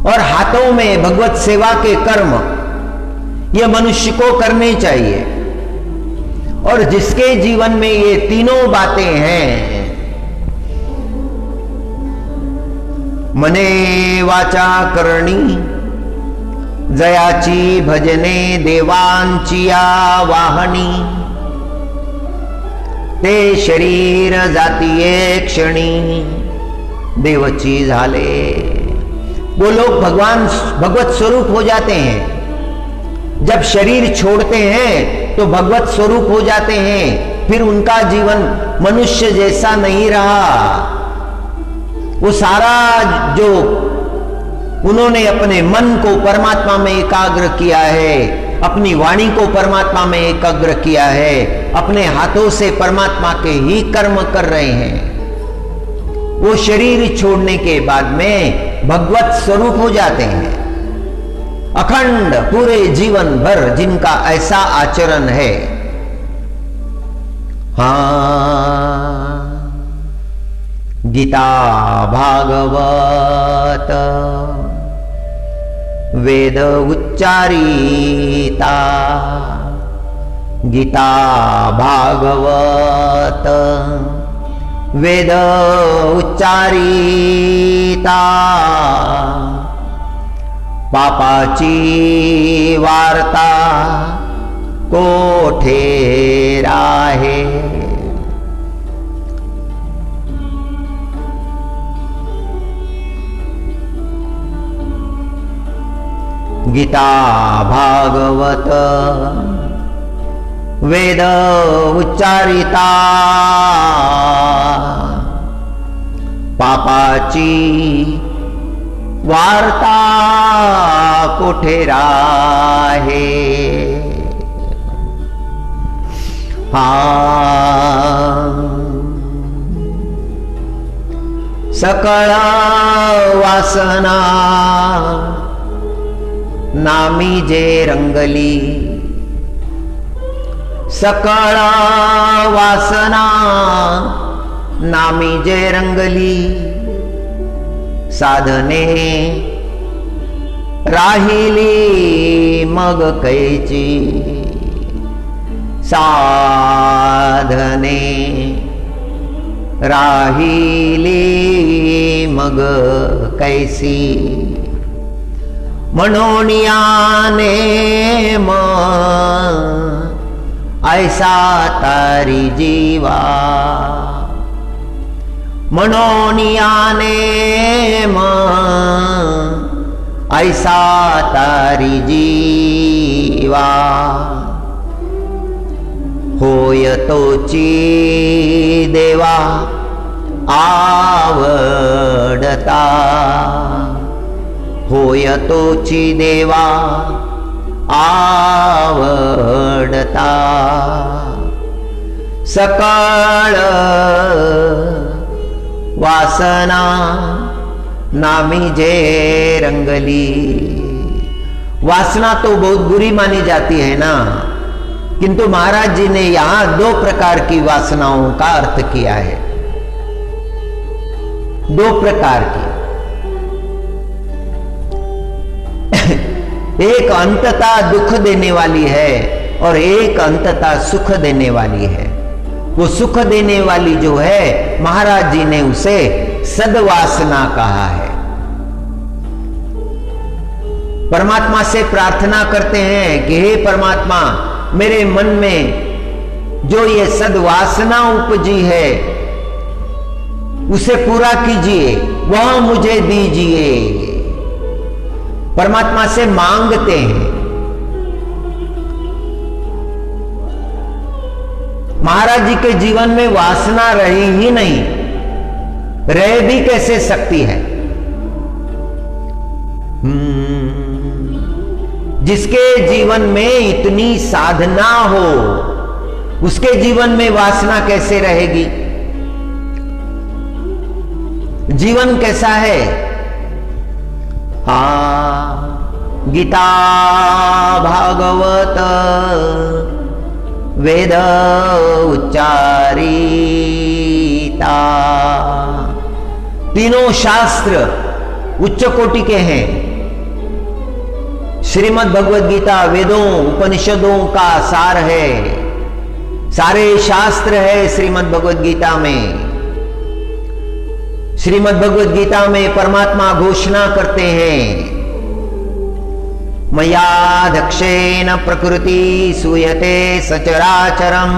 और हाथों में भगवत सेवा के कर्म, ये मनुष्य को करने चाहिए। और जिसके जीवन में ये तीनों बातें हैं, मने वाचा करणी जयाची भजने देवांची आवाहनी ते शरीर जातीये क्षणी देवची झाले। वो लोग भगवान भगवत स्वरूप हो जाते हैं जब शरीर छोड़ते हैं तो भगवत स्वरूप हो जाते हैं, फिर उनका जीवन मनुष्य जैसा नहीं रहा। वो सारा जो उन्होंने अपने मन को परमात्मा में एकाग्र किया है, अपनी वाणी को परमात्मा में एकाग्र किया है, अपने हाथों से परमात्मा के ही कर्म कर रहे हैं, वो शरीर छोड़ने के बाद में भगवत स्वरूप हो जाते हैं। अखंड पूरे जीवन भर जिनका ऐसा आचरण है। हाँ, गीता भागवत वेद उच्चारिता, गीता भागवत वेद उच्चारिता, पापाची वार्ता कोठे राहे। गीता भागवत वेद उच्चारिता, पापाची वार्ता कोठे राहे। सकळ वासना नामी जे रंगली, सकळ वासना नामी जे रंगली, साधने राहिली मग कैची, साधने राहिली मग कैसी, मनोनियाने ऐसा तारी जीवा, मनोनियाने ऐसा तारी जीवा, होय तोची देवा आवडता, होय तोची देवा आवडता, सकळ वासना नामी जे रंगली। वासना तो बहुत बुरी मानी जाती है ना, किंतु महाराज जी ने यहां 2 प्रकार की वासनाओं का अर्थ किया है। 2 प्रकार की, एक अंततः दुख देने वाली है और एक अंततः सुख देने वाली है। वो सुख देने वाली जो है महाराज जी ने उसे सद्वासना कहा है। परमात्मा से प्रार्थना करते हैं कि हे परमात्मा, मेरे मन में जो ये सद्वासना उपजी है उसे पूरा कीजिए, वह मुझे दीजिए। परमात्मा से मांगते हैं। महाराज जी के जीवन में वासना रही ही नहीं, रह भी कैसे सकती है। जिसके जीवन में इतनी साधना हो उसके जीवन में वासना कैसे रहेगी। जीवन कैसा है। गीता भागवत वेद उच्चारिता, तीनों शास्त्र उच्च कोटि के हैं। श्रीमद् भगवद गीता वेदों उपनिषदों का सार है, सारे शास्त्र है श्रीमद् भगवद गीता में। श्रीमद् भगवद गीता में परमात्मा घोषणा करते हैं, मयाध्यक्षेन प्रकृति सूयते सचराचरम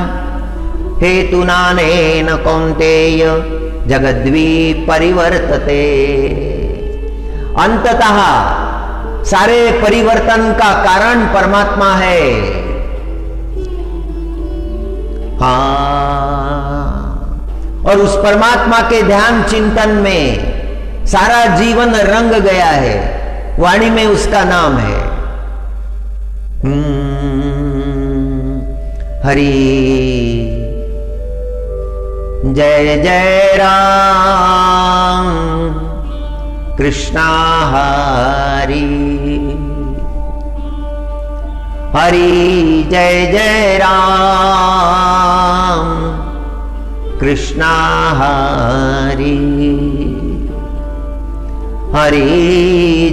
हेतुनानेन कौन्तेय जगद्वी परिवर्तते। अंततः सारे परिवर्तन का कारण परमात्मा है। हाँ, और उस परमात्मा के ध्यान चिंतन में सारा जीवन रंग गया है। वाणी में उसका नाम है हरि। जय जय राम कृष्णा हरि, हरि जय जय राम कृष्णा हरि, हरि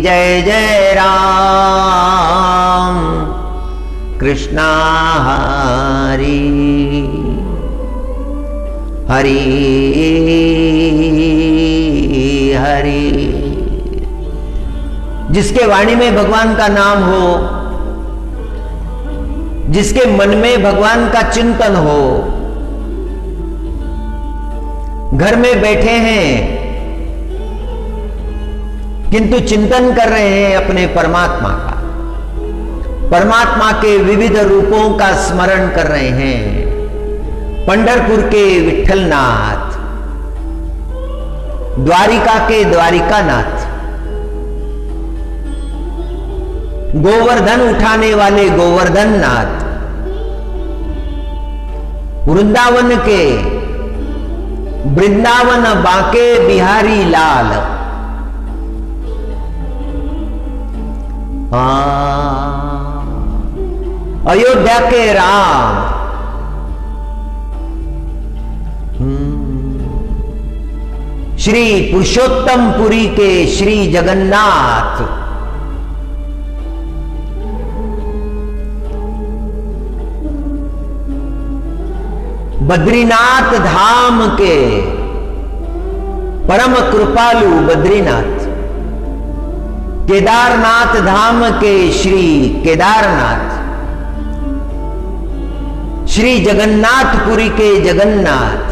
जय जय राम कृष्णा हरि, हरि हरि। जिसके वाणी में भगवान का नाम हो, जिसके मन में भगवान का चिंतन हो, घर में बैठे हैं किंतु चिंतन कर रहे हैं अपने परमात्मा का, परमात्मा के विविध रूपों का स्मरण कर रहे हैं। पंढरपुर के विठ्ठलनाथ, द्वारिका के द्वारिकानाथ, गोवर्धन उठाने वाले गोवर्धननाथ, वृंदावन के वृंदावन बांके बिहारी लाल, अयोध्या के राम, श्री पुरुषोत्तमपुरी के श्री जगन्नाथ, बद्रीनाथ धाम के परम कृपालु बद्रीनाथ, केदारनाथ धाम के श्री केदारनाथ, श्री जगन्नाथपुरी के जगन्नाथ,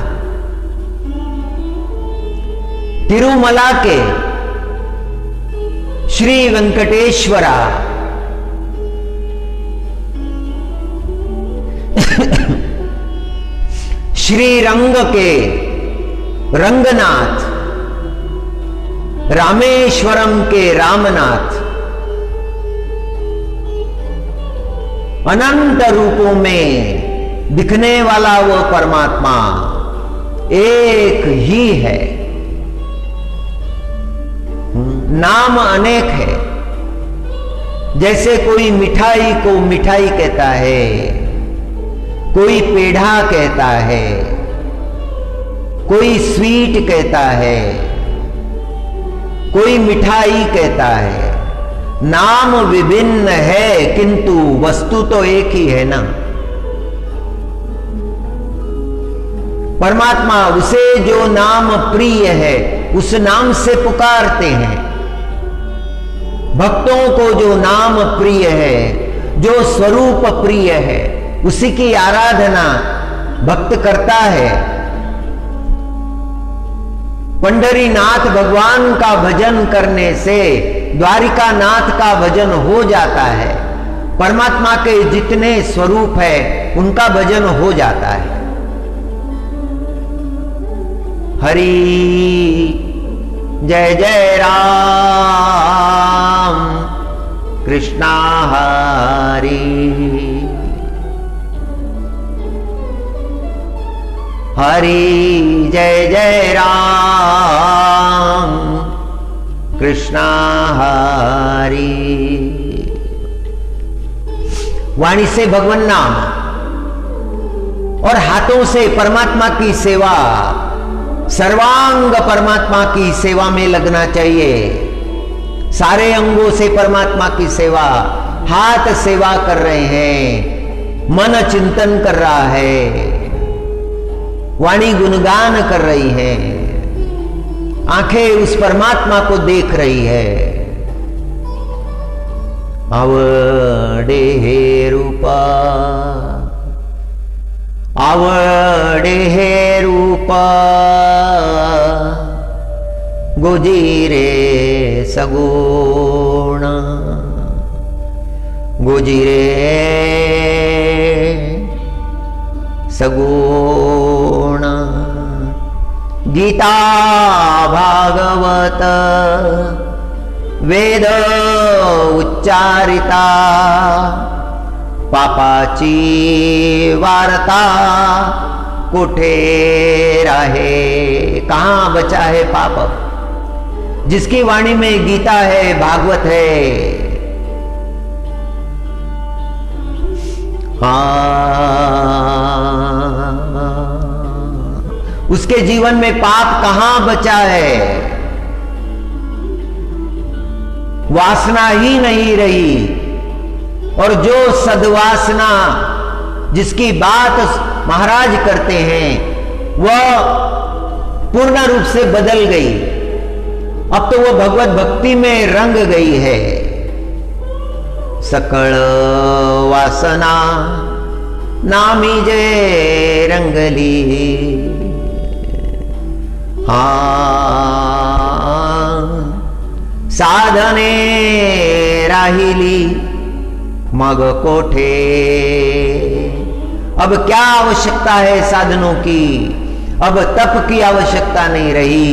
तिरुमला के श्री वेंकटेश्वरा, श्री रंग के रंगनाथ, रामेश्वरम के रामनाथ, अनंत रूपों में दिखने वाला वो परमात्मा एक ही है। नाम अनेक है। जैसे कोई मिठाई को मिठाई कहता है, कोई पेढ़ा कहता है, कोई स्वीट कहता है, कोई मिठाई कहता है। नाम विभिन्न है किंतु वस्तु तो एक ही है ना। परमात्मा उसे जो नाम प्रिय है उस नाम से पुकारते हैं। भक्तों को जो नाम प्रिय है, जो स्वरूप प्रिय है, उसी की आराधना भक्त करता है। पंढरीनाथ भगवान का भजन करने से द्वारिका नाथ का भजन हो जाता है। परमात्मा के जितने स्वरूप है उनका भजन हो जाता है। हरि जय जय राम कृष्णा हरि, हरि जय जय राम कृष्णा हरि। वाणी से भगवान नाम और हाथों से परमात्मा की सेवा, सर्वांग परमात्मा की सेवा में लगना चाहिए। सारे अंगों से परमात्मा की सेवा, हाथ सेवा कर रहे हैं, मन चिंतन कर रहा है, वाणी गुणगान कर रही है, आंखें उस परमात्मा को देख रही है। आवडे हे रूपा, आवडे हे रूपा, गोजीरे सगुण, गोजिरे सगुण गीता भागवत वेद उच्चारिता पापाची वार्ता कुठे राहे। कहां बचा है पाप? जिसकी वाणी में गीता है, भागवत है, उसके जीवन में पाप कहां बचा है? वासना ही नहीं रही। और जो सद्वासना जिसकी बात महाराज करते हैं वह पूर्ण रूप से बदल गई। अब तो वह भगवत भक्ति में रंग गई है। सकळ वासना नामी जे रंगली, साधने राहिली मग कोठे। अब क्या आवश्यकता है साधनों की? अब तप की आवश्यकता नहीं रही,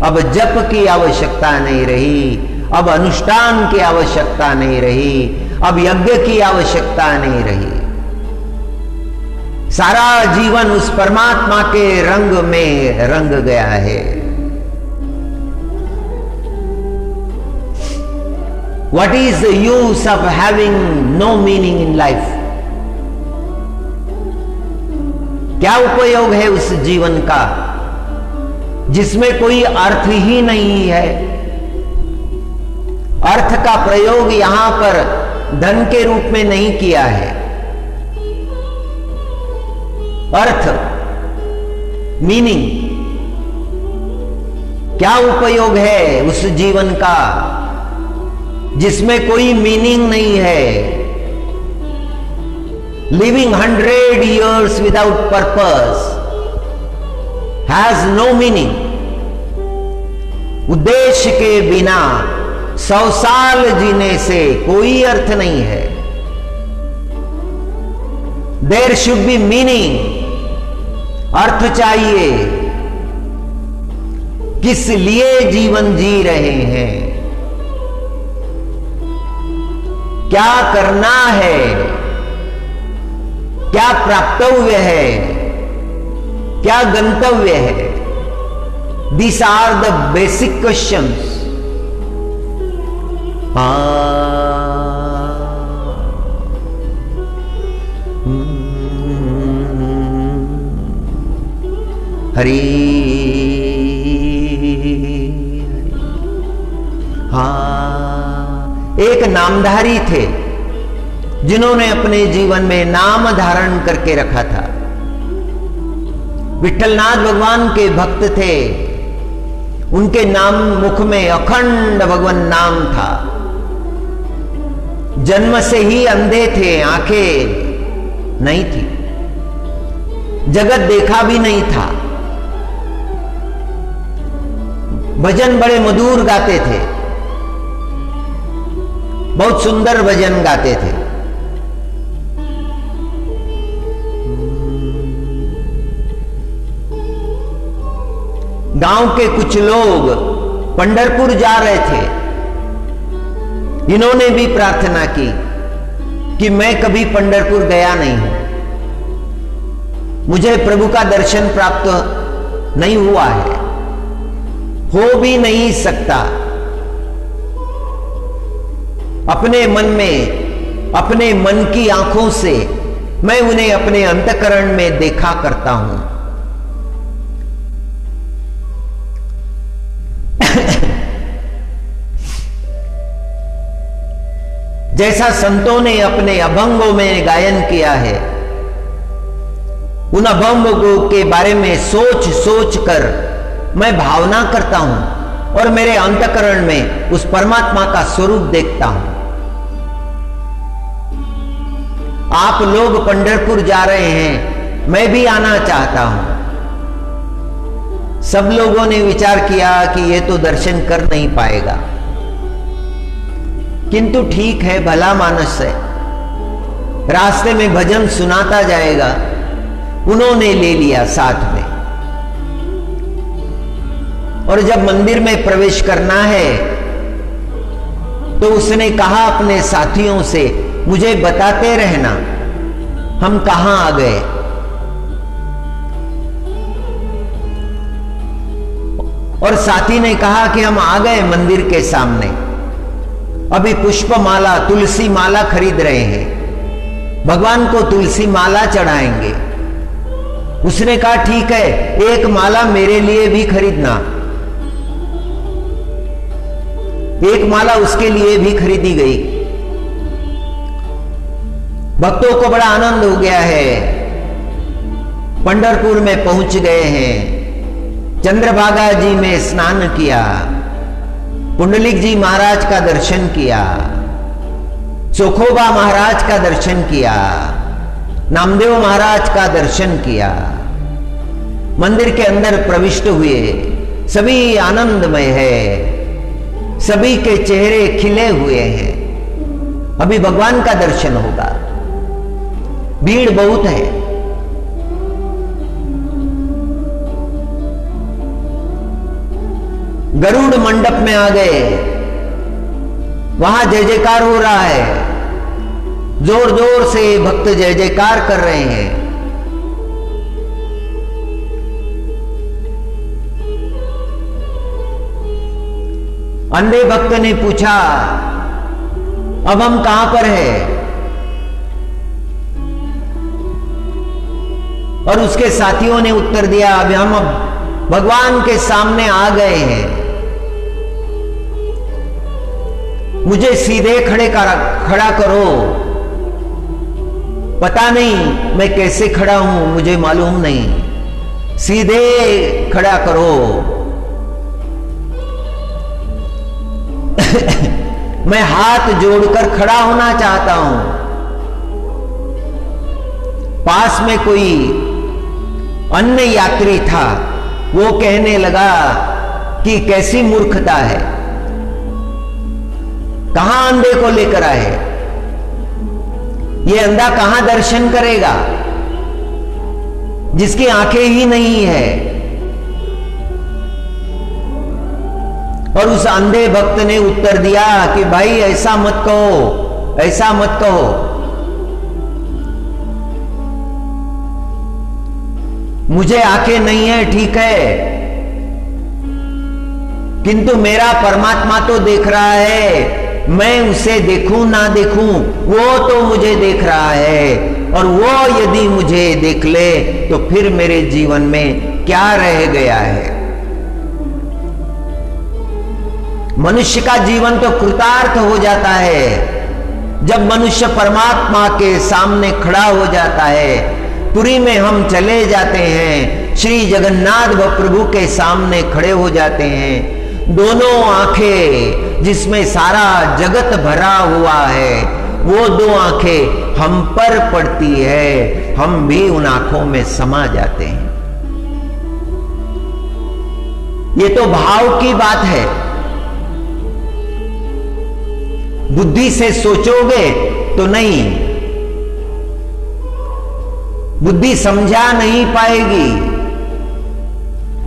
अब जप की आवश्यकता नहीं रही, अब अनुष्ठान की आवश्यकता नहीं रही, अब यज्ञ की आवश्यकता नहीं रही। सारा जीवन उस परमात्मा के रंग में रंग गया है। What is the use of having no meaning in life? क्या उपयोग है उस जीवन का जिसमें कोई अर्थ ही नहीं है? अर्थ का प्रयोग यहां पर धन के रूप में नहीं किया है। अर्थ, मीनिंग, क्या उपयोग है उस जीवन का जिसमें कोई मीनिंग नहीं है? Living 100 years without purpose has no meaning. उद्देश्य के बिना 100 साल जीने से कोई अर्थ नहीं है। There should be meaning. अर्थ चाहिए। किस लिए जीवन जी रहे हैं? क्या करना है? क्या प्राप्तव्य है? क्या गंतव्य है? These are the basic questions. Hari एक नामधारी थे जिन्होंने अपने जीवन में नाम धारण करके रखा था। विठलनाथ भगवान के भक्त थे। उनके नाम मुख में अखंड भगवान नाम था। जन्म से ही अंधे थे, आंखें नहीं थी, जगत देखा भी नहीं था। भजन बड़े मधुर गाते थे, बहुत सुंदर भजन गाते थे। गांव के कुछ लोग पंढरपुर जा रहे थे। इन्होंने भी प्रार्थना की कि मैं कभी पंढरपुर गया नहीं हूं, मुझे प्रभु का दर्शन प्राप्त नहीं हुआ है, हो भी नहीं सकता। अपने मन में, अपने मन की आंखों से मैं उन्हें अपने अंतःकरण में देखा करता हूं। जैसा संतों ने अपने अभंगों में गायन किया है, उन अभंगों के बारे में सोच सोच कर मैं भावना करता हूं और मेरे अंतःकरण में उस परमात्मा का स्वरूप देखता हूं। आप लोग पंढरपुर जा रहे हैं, मैं भी आना चाहता हूं। सब लोगों ने विचार किया कि ये तो दर्शन कर नहीं पाएगा, किंतु ठीक है, भला मानस है, रास्ते में भजन सुनाता जाएगा, उन्होंने ले लिया साथ में। और जब मंदिर में प्रवेश करना है तो उसने कहा अपने साथियों से, मुझे बताते रहना हम कहां आ गए। और साथी ने कहा कि हम आ गए मंदिर के सामने, अभी पुष्प माला, तुलसी माला खरीद रहे हैं, भगवान को तुलसी माला चढ़ाएंगे। उसने कहा ठीक है, एक माला मेरे लिए भी खरीदना। एक माला उसके लिए भी खरीदी गई। भक्तों को बड़ा आनंद हो गया है, पंढरपुर में पहुंच गए हैं, चंद्रभागा जी में स्नान किया, पुंडलिक जी महाराज का दर्शन किया, चोखोबा महाराज का दर्शन किया, नामदेव महाराज का दर्शन किया, मंदिर के अंदर प्रविष्ट हुए। सभी आनंदमय है, सभी के चेहरे खिले हुए हैं। अभी भगवान का दर्शन होगा, भीड़ बहुत है। गरुड़ मंडप में आ गए, वहां जय जयकार हो रहा है, जोर जोर से भक्त जय जयकार कर रहे हैं। अंधे भक्त ने पूछा, अब हम कहां पर हैं? और उसके साथियों ने उत्तर दिया, अब हम भगवान के सामने आ गए हैं, मुझे सीधे खड़ा करो। पता नहीं मैं कैसे खड़ा हूं, मुझे मालूम नहीं, सीधे खड़ा करो। मैं हाथ जोड़कर खड़ा होना चाहता हूं। पास में कोई अन्य यात्री था, वो कहने लगा कि कैसी मूर्खता है, कहां अंधे को लेकर आए, ये अंधा कहां दर्शन करेगा जिसकी आंखें ही नहीं है। और उस अंधे भक्त ने उत्तर दिया कि भाई ऐसा मत कहो, ऐसा मत कहो, मुझे आंखें नहीं है ठीक है, किंतु मेरा परमात्मा तो देख रहा है, मैं उसे देखूं ना देखूं वो तो मुझे देख रहा है, और वो यदि मुझे देख ले तो फिर मेरे जीवन में क्या रह गया है। मनुष्य का जीवन तो कृतार्थ हो जाता है जब मनुष्य परमात्मा के सामने खड़ा हो जाता है। पुरी में हम चले जाते हैं, श्री जगन्नाथ प्रभु के सामने खड़े हो जाते हैं। दोनों आंखें जिसमें सारा जगत भरा हुआ है, वो दो आंखें हम पर पड़ती है, हम भी उन आंखों में समा जाते हैं। ये तो भाव की बात है। बुद्धि से सोचोगे तो नहीं, बुद्धि समझा नहीं पाएगी,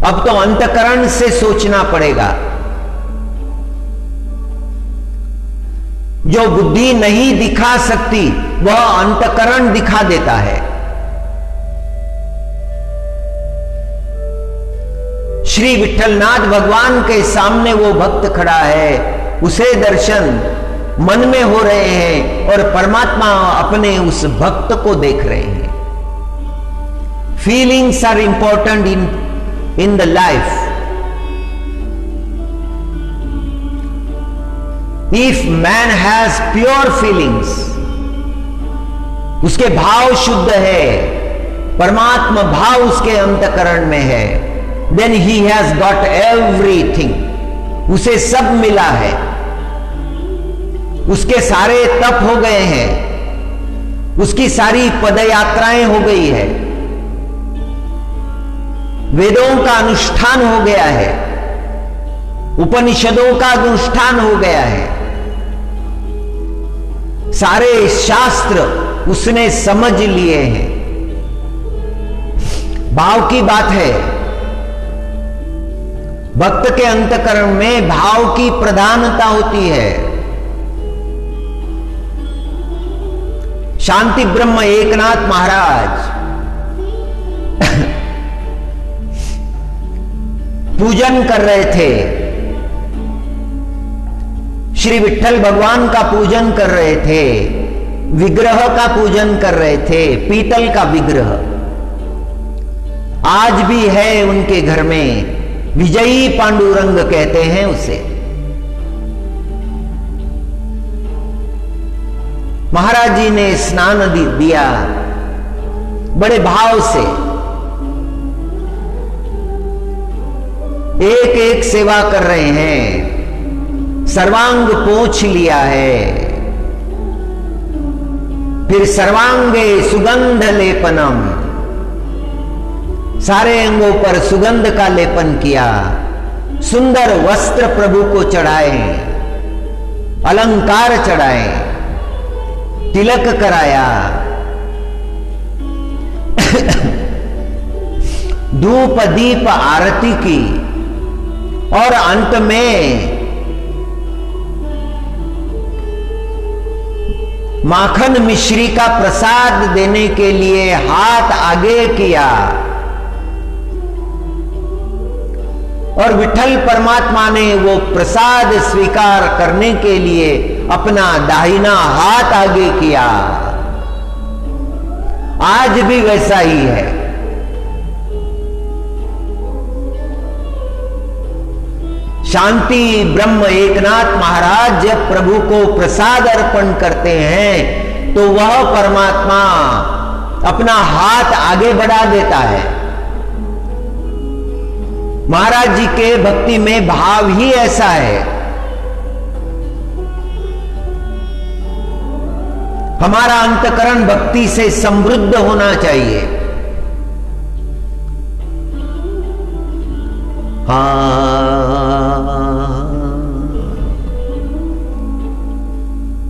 अब तो अंतकरण से सोचना पड़ेगा। जो बुद्धि नहीं दिखा सकती वह अंतकरण दिखा देता है। श्री विठलनाथ भगवान के सामने वो भक्त खड़ा है, उसे दर्शन मन में हो रहे हैं और परमात्मा अपने उस भक्त को देख रहे हैं। Feelings are important in the life. If man has pure feelings, उसके भाव शुद्ध है, परमात्मा भाव उसके अंतकरण में है, then he has got everything, उसे सब मिला है। उसके सारे तप हो गए हैं, उसकी सारी पदयात्राएं हो गई है, वेदों का अनुष्ठान हो गया है, उपनिषदों का अनुष्ठान हो गया है, सारे शास्त्र उसने समझ लिए हैं। भाव की बात है, भक्त के अंतकरण में भाव की प्रधानता होती है। शांति ब्रह्म एकनाथ महाराज पूजन कर रहे थे, श्री विठ्ठल भगवान का पूजन कर रहे थे, विग्रह का पूजन कर रहे थे, पीतल का विग्रह आज भी है उनके घर में, विजयी पांडुरंग कहते हैं उसे। महाराज जी ने स्नान दिया बड़े भाव से, एक एक सेवा कर रहे हैं, सर्वांग पोंछ लिया है, फिर सर्वांगे सुगंध लेपनम, सारे अंगों पर सुगंध का लेपन किया, सुंदर वस्त्र प्रभु को चढ़ाए, अलंकार चढ़ाए, तिलक कराया, धूप दीप आरती की और अंत में माखन मिश्री का प्रसाद देने के लिए हाथ आगे किया और विठ्ठल परमात्मा ने वो प्रसाद स्वीकार करने के लिए अपना दाहिना हाथ आगे किया। आज भी वैसा ही है। शांति ब्रह्म एकनाथ महाराज जब प्रभु को प्रसाद अर्पण करते हैं तो वह परमात्मा अपना हाथ आगे बढ़ा देता है। महाराज जी के भक्ति में भाव ही ऐसा है। हमारा अंतकरण भक्ति से समृद्ध होना चाहिए।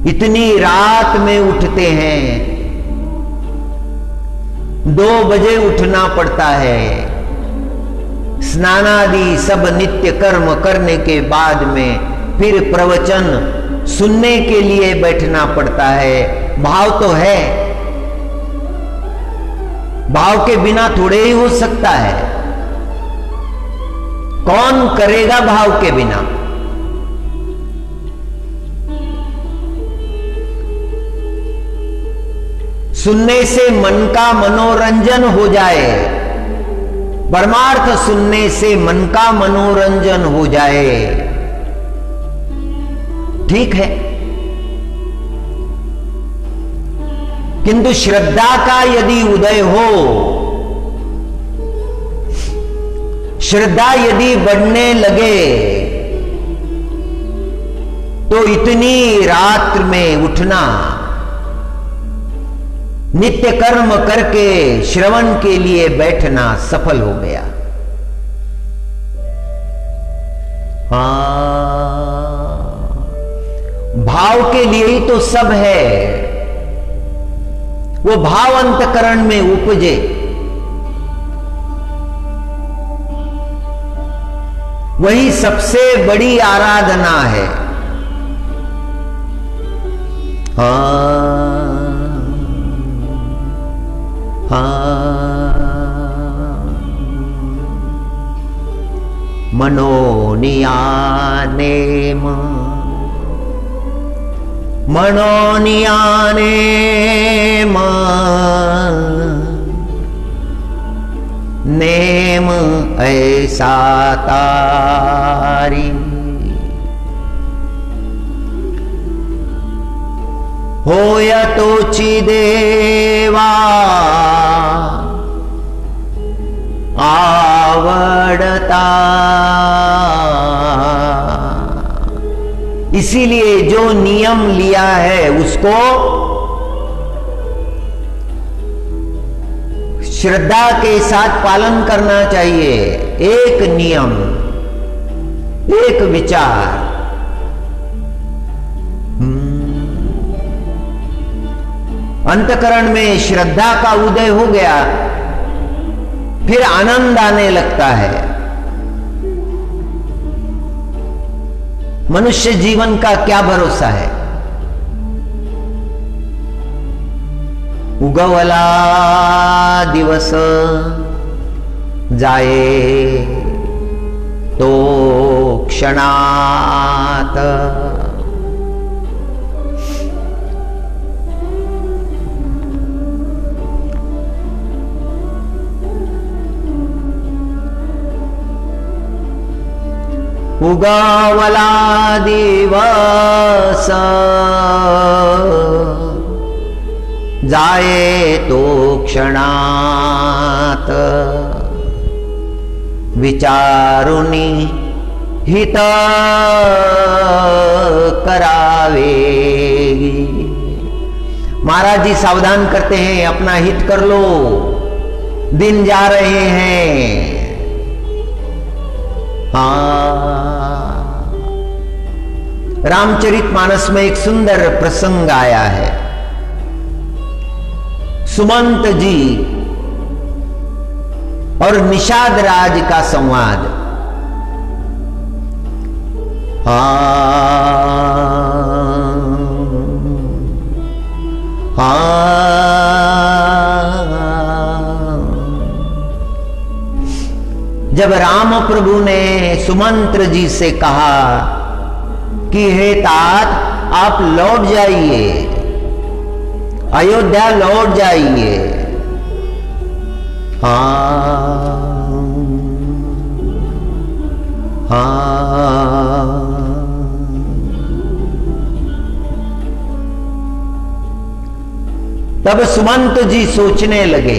इतनी रात में उठते हैं, 2 बजे उठना पड़ता है, स्नानादि सब नित्य कर्म करने के बाद में फिर प्रवचन सुनने के लिए बैठना पड़ता है। भाव तो है, भाव के बिना थोड़े ही हो सकता है। कौन करेगा भाव के बिना? सुनने से मन का मनोरंजन हो जाए, परमार्थ सुनने से मन का मनोरंजन हो जाए, ठीक है, किंतु श्रद्धा का यदि उदय हो, श्रद्धा यदि बढ़ने लगे तो इतनी रात में उठना, नित्य कर्म करके श्रवण के लिए बैठना सफल हो गया। भाव के लिए ही तो सब है। वो भाव अंतकरण में उपजे, वही सबसे बड़ी आराधना है। मनोनियानेम मनोनियानेम नेम ऐसा तारी होय तोची देवा आवड़ता। इसीलिए जो नियम लिया है उसको श्रद्धा के साथ पालन करना चाहिए। एक नियम, एक विचार, अंतकरण में श्रद्धा का उदय हो गया, फिर आनंद आने लगता है। मनुष्य जीवन का क्या भरोसा है? उगवला दिवस जाए तो क्षणात, उगवला दिवस जाए तो क्षणात, विचारुनी हित करावेगी। महाराज जी सावधान करते हैं, अपना हित कर लो, दिन जा रहे हैं। रामचरितमानस में एक सुंदर प्रसंग आया है। सुमंत जी और निषाद राज का संवाद। जब राम प्रभु ने सुमंत्र जी से कहा कि हे तात, आप लौट जाइए, अयोध्या लौट जाइए। तब सुमंत जी सोचने लगे,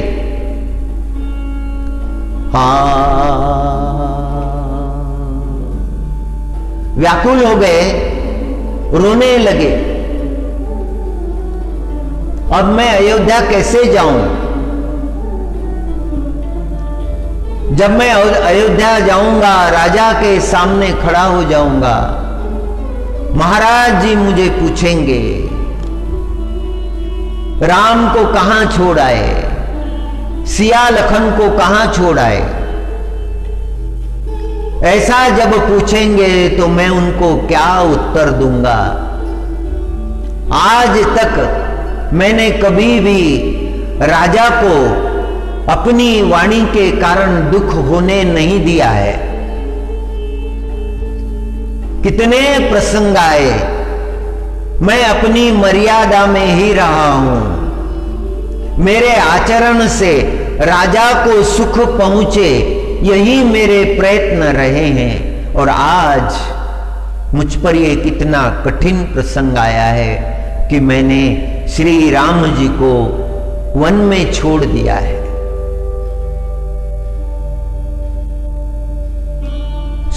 व्याकुल हो गए, रोने लगे। अब मैं अयोध्या कैसे जाऊं? जब मैं अयोध्या जाऊंगा, राजा के सामने खड़ा हो जाऊंगा, महाराज जी मुझे पूछेंगे राम को कहां छोड़ आए, सिया लखन को कहां छोड़ आए। ऐसा जब पूछेंगे तो मैं उनको क्या उत्तर दूंगा? आज तक मैंने कभी भी राजा को अपनी वाणी के कारण दुख होने नहीं दिया है। कितने प्रसंग आए, मैं अपनी मर्यादा में ही रहा हूं। मेरे आचरण से राजा को सुख पहुंचे, यही मेरे प्रयत्न रहे हैं। और आज मुझ पर यह कितना कठिन प्रसंग आया है कि मैंने श्री राम जी को वन में छोड़ दिया है।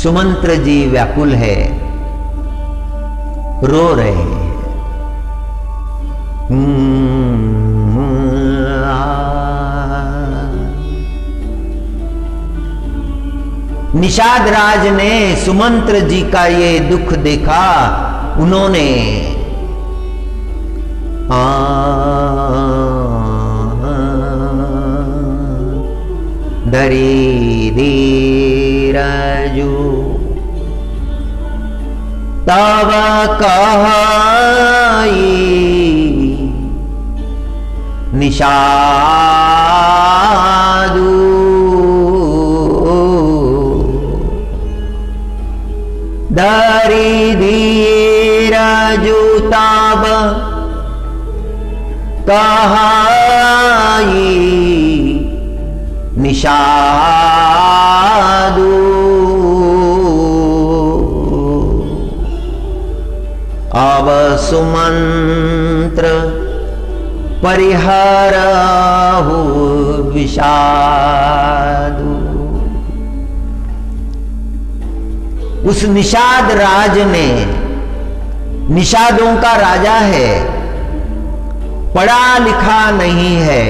सुमंत्र जी व्याकुल है, रो रहे हैं। निषाद राज ने सुमंत्र जी का ये दुख देखा। उन्होंने धरी धीरजु तब कहाई निषादु धरी धीरजु तब कहाई निषादु अब सुमंत्र परिहरहु विषादु। उस निषाद राज ने, निषादों का राजा है, पढ़ा लिखा नहीं है,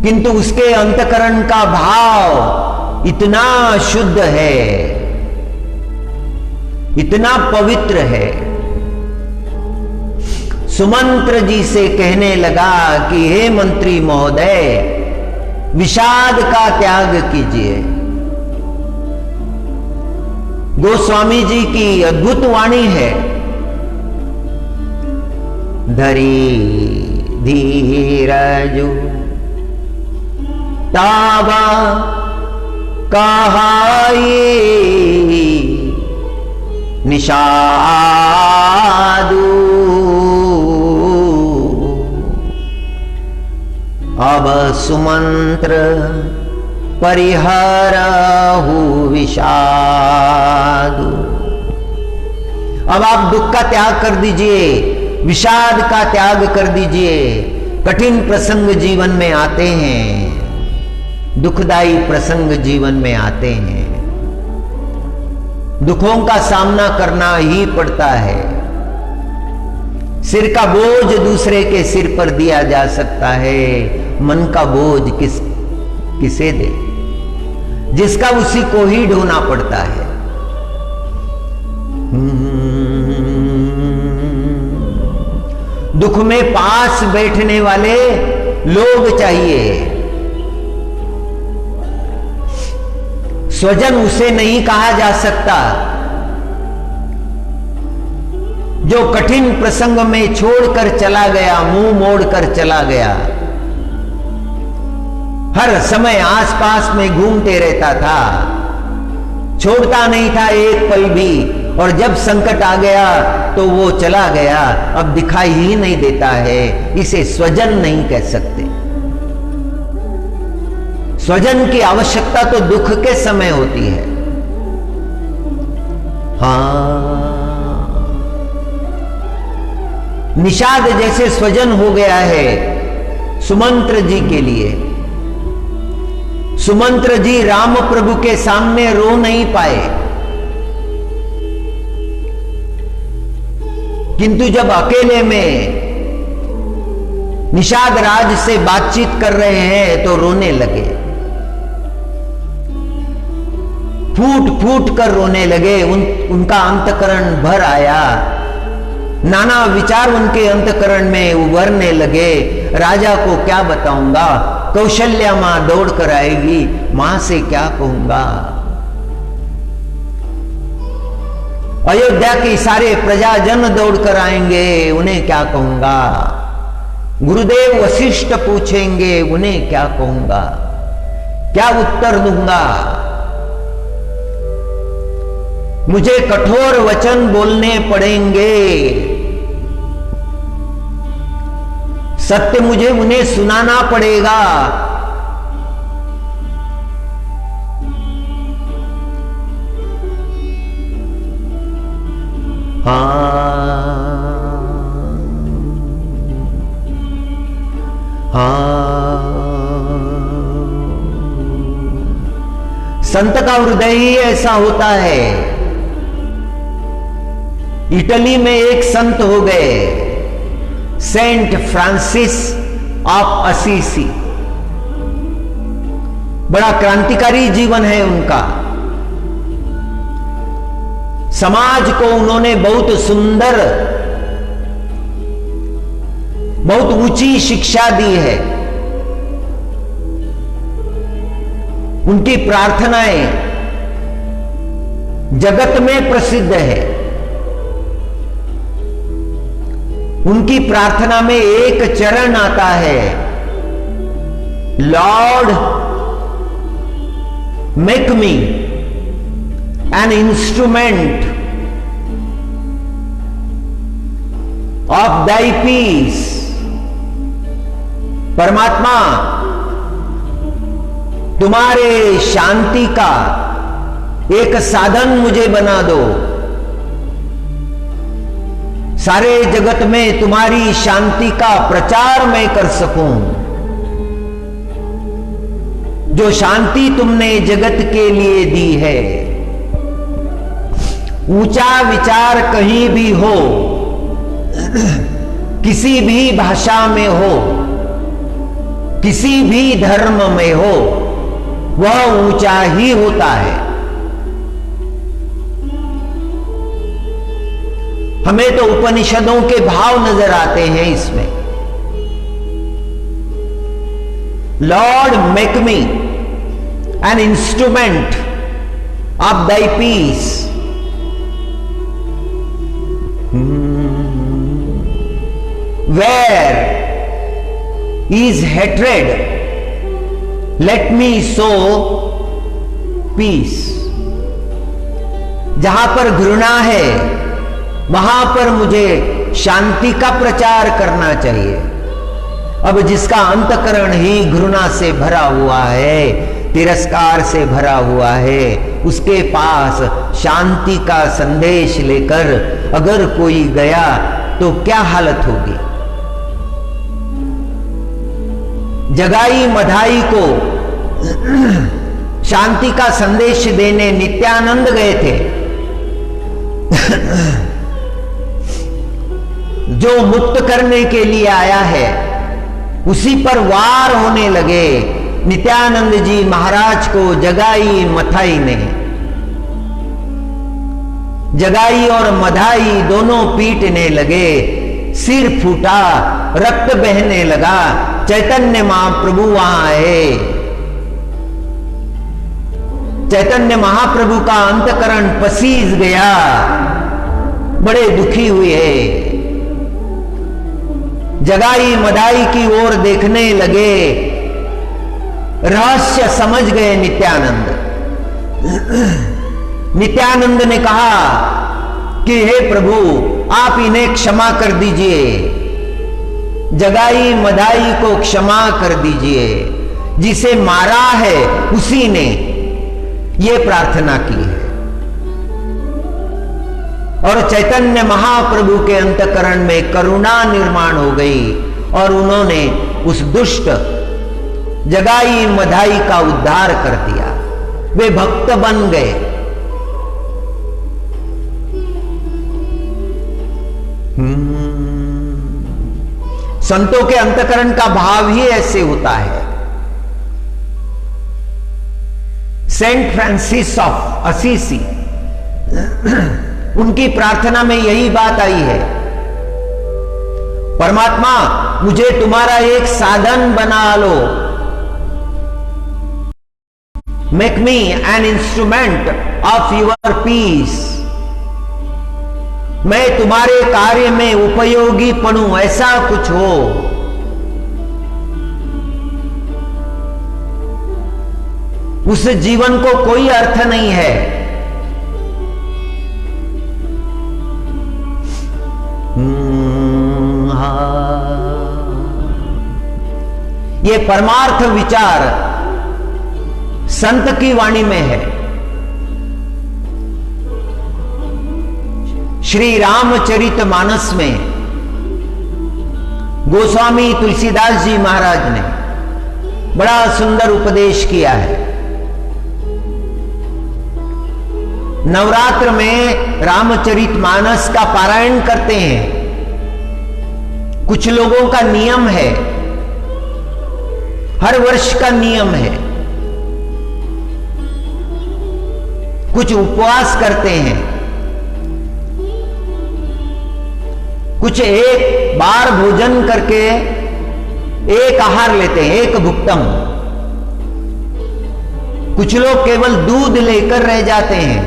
किंतु उसके अंतकरण का भाव इतना शुद्ध है, इतना पवित्र है। सुमंत्र जी से कहने लगा कि हे मंत्री महोदय, विषाद का त्याग कीजिए। गोस्वामी जी की अद्भुत वाणी है, धरी धीरजु तावा कहाई निषादु, अब सुमंत्र परिहरहु विषादु। अब आप दुख का त्याग कर दीजिए, विषाद का त्याग कर दीजिए। कठिन प्रसंग जीवन में आते हैं, दुखदाई प्रसंग जीवन में आते हैं, दुखों का सामना करना ही पड़ता है। सिर का बोझ दूसरे के सिर पर दिया जा सकता है, मन का बोझ किसे दे, जिसका उसी को ही ढोना पड़ता है। दुख में पास बैठने वाले लोग चाहिए। स्वजन उसे नहीं कहा जा सकता जो कठिन प्रसंग में छोड़कर चला गया, मुंह मोड़कर चला गया, हर समय आसपास में घूमते रहता था, छोड़ता नहीं था एक पल भी, और जब संकट आ गया तो वो चला गया, अब दिखाई ही नहीं देता है। इसे स्वजन नहीं कह सकते। स्वजन की आवश्यकता तो दुख के समय होती है। हाँ, निषाद जैसे स्वजन हो गया है सुमंत्र जी के लिए। सुमंत्र जी राम प्रभु के सामने रो नहीं पाए, किंतु जब अकेले में निषाद राज से बातचीत कर रहे हैं तो रोने लगे, फूट फूट कर रोने लगे। उनका अंतकरण भर आया, नाना विचार उनके अंतकरण में उभरने लगे। राजा को क्या बताऊंगा, कौशल्या मां दौड़ कर आएगी, मां से क्या कहूंगा, अयोध्या के सारे प्रजाजन दौड़ कर आएंगे, उन्हें क्या कहूंगा, गुरुदेव वशिष्ठ पूछेंगे, उन्हें क्या कहूंगा, क्या उत्तर दूंगा। मुझे कठोर वचन बोलने पड़ेंगे, सत्य मुझे उन्हें सुनाना पड़ेगा। संत का हृदय ही ऐसा होता है। इटली में एक संत हो गए, सेंट फ्रांसिस ऑफ असीसी। बड़ा क्रांतिकारी जीवन है उनका। समाज को उन्होंने बहुत सुंदर, बहुत ऊंची शिक्षा दी है। उनकी प्रार्थनाएं जगत में प्रसिद्ध है। उनकी प्रार्थना में एक चरण आता है, Lord make me an instrument of thy piece. परमात्मा, तुम्हारे शांति का एक साधन मुझे बना दो, सारे जगत में तुम्हारी शांति का प्रचार मैं कर सकूं। जो शांति तुमने जगत के लिए दी है, ऊंचा विचार कहीं भी हो, किसी भी भाषा में हो, किसी भी धर्म में हो, वह ऊंचा ही होता है। हमें तो उपनिषदों के भाव नजर आते हैं इसमें। Lord make me an instrument of thy peace. Where is hatred let me sow peace. जहां पर घृणा है वहां पर मुझे शांति का प्रचार करना चाहिए। अब जिसका अंतकरण ही घृणा से भरा हुआ है, तिरस्कार से भरा हुआ है, उसके पास शांति का संदेश लेकर अगर कोई गया तो क्या हालत होगी। जगाई मधाई को शांति का संदेश देने नित्यानंद गए थे। जो मुक्त करने के लिए आया है उसी पर वार होने लगे। नित्यानंद जी महाराज को जगाई मथाई ने, जगाई और मधाई दोनों पीटने लगे। सिर फूटा, रक्त बहने लगा। चैतन्य महाप्रभु वहां आए। चैतन्य महाप्रभु का अंतकरण पसीज गया, बड़े दुखी हुए। जगाई मदाई की ओर देखने लगे। रहस्य समझ गए नित्यानंद। नित्यानंद ने कहा कि हे प्रभु, आप इन्हें क्षमा कर दीजिए, जगाई मदाई को क्षमा कर दीजिए। जिसे मारा है उसी ने ये प्रार्थना की है। और चैतन्य महाप्रभु के अंतकरण में करुणा निर्माण हो गई और उन्होंने उस दुष्ट जगाई मधाई का उद्धार कर दिया। वे भक्त बन गए। संतों के अंतकरण का भाव ही ऐसे होता है। सेंट फ्रांसिस ऑफ असीसी, उनकी प्रार्थना में यही बात आई है, परमात्मा मुझे तुम्हारा एक साधन बना लो। Make me an instrument of your peace. मैं तुम्हारे कार्य में उपयोगी पड़ूं, ऐसा कुछ हो। उस जीवन को कोई अर्थ नहीं है। ये परमार्थ विचार संत की वाणी में है। श्री रामचरितमानस में गोस्वामी तुलसीदास जी महाराज ने बड़ा सुंदर उपदेश किया है। नवरात्र में रामचरितमानस का पारायण करते हैं। कुछ लोगों का नियम है, हर वर्ष का नियम है। कुछ उपवास करते हैं, कुछ एक बार भोजन करके एक आहार लेते हैं, एक भुक्तम। कुछ लोग केवल दूध लेकर रह जाते हैं,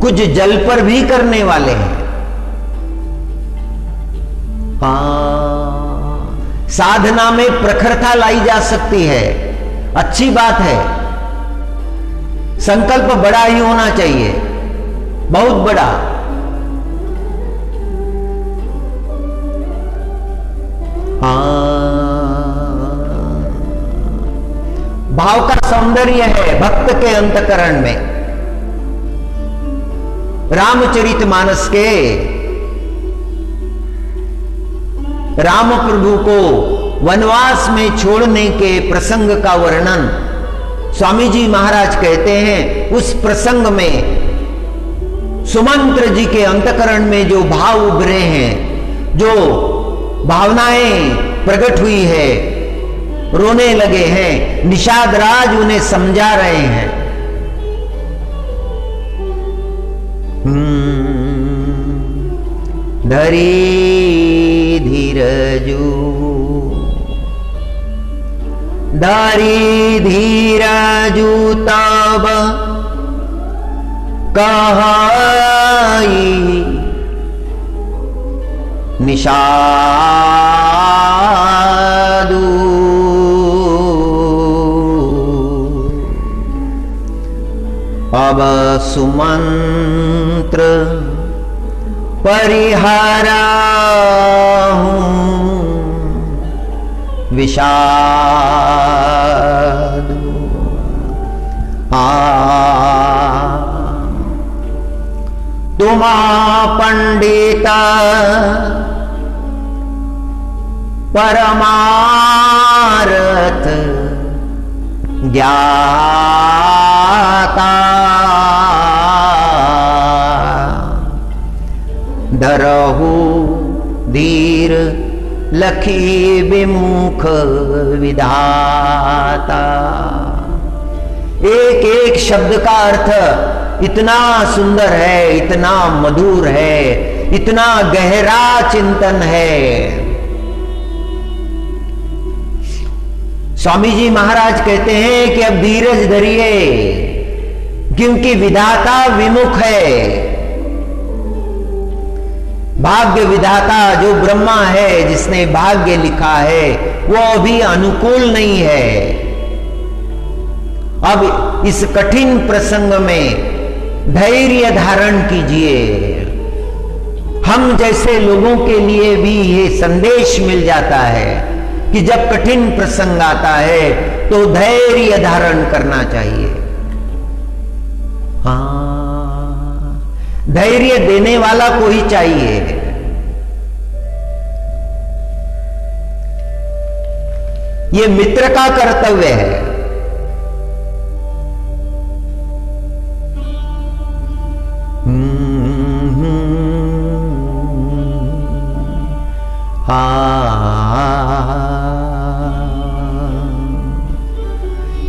कुछ जल पर भी करने वाले हैं। साधना में प्रखरता लाई जा सकती है, अच्छी बात है। संकल्प बड़ा ही होना चाहिए, बहुत बड़ा। भाव का सौंदर्य है भक्त के अंतकरण में। रामचरितमानस के राम प्रभु को वनवास में छोड़ने के प्रसंग का वर्णन स्वामी जी महाराज कहते हैं। उस प्रसंग में सुमंत्र जी के अंतकरण में जो भाव उभरे हैं, जो भावनाएं प्रकट हुई है, रोने लगे हैं। निषाद राज उन्हें समझा रहे हैं। धरी धीरजू, धरी धीरजू तब कहाई निषादू। अब सुमंत्र परिहारा हूँ विषादू। तुमा पंडिता परमार्थ ज्ञाता, धरहु धीर लखी विमुख विधाता। एक एक शब्द का अर्थ इतना सुंदर है, इतना मधुर है, इतना गहरा चिंतन है। स्वामी जी महाराज कहते हैं कि अब धीरज धरिए, क्योंकि विधाता विमुख है। भाग्य विधाता जो ब्रह्मा है, जिसने भाग्य लिखा है, वो अभी अनुकूल नहीं है। अब इस कठिन प्रसंग में धैर्य धारण कीजिए। हम जैसे लोगों के लिए भी ये संदेश मिल जाता है कि जब कठिन प्रसंग आता है तो धैर्य धारण करना चाहिए। हाँ, धैर्य देने वाला कोई चाहिए। ये मित्र का कर्तव्य है।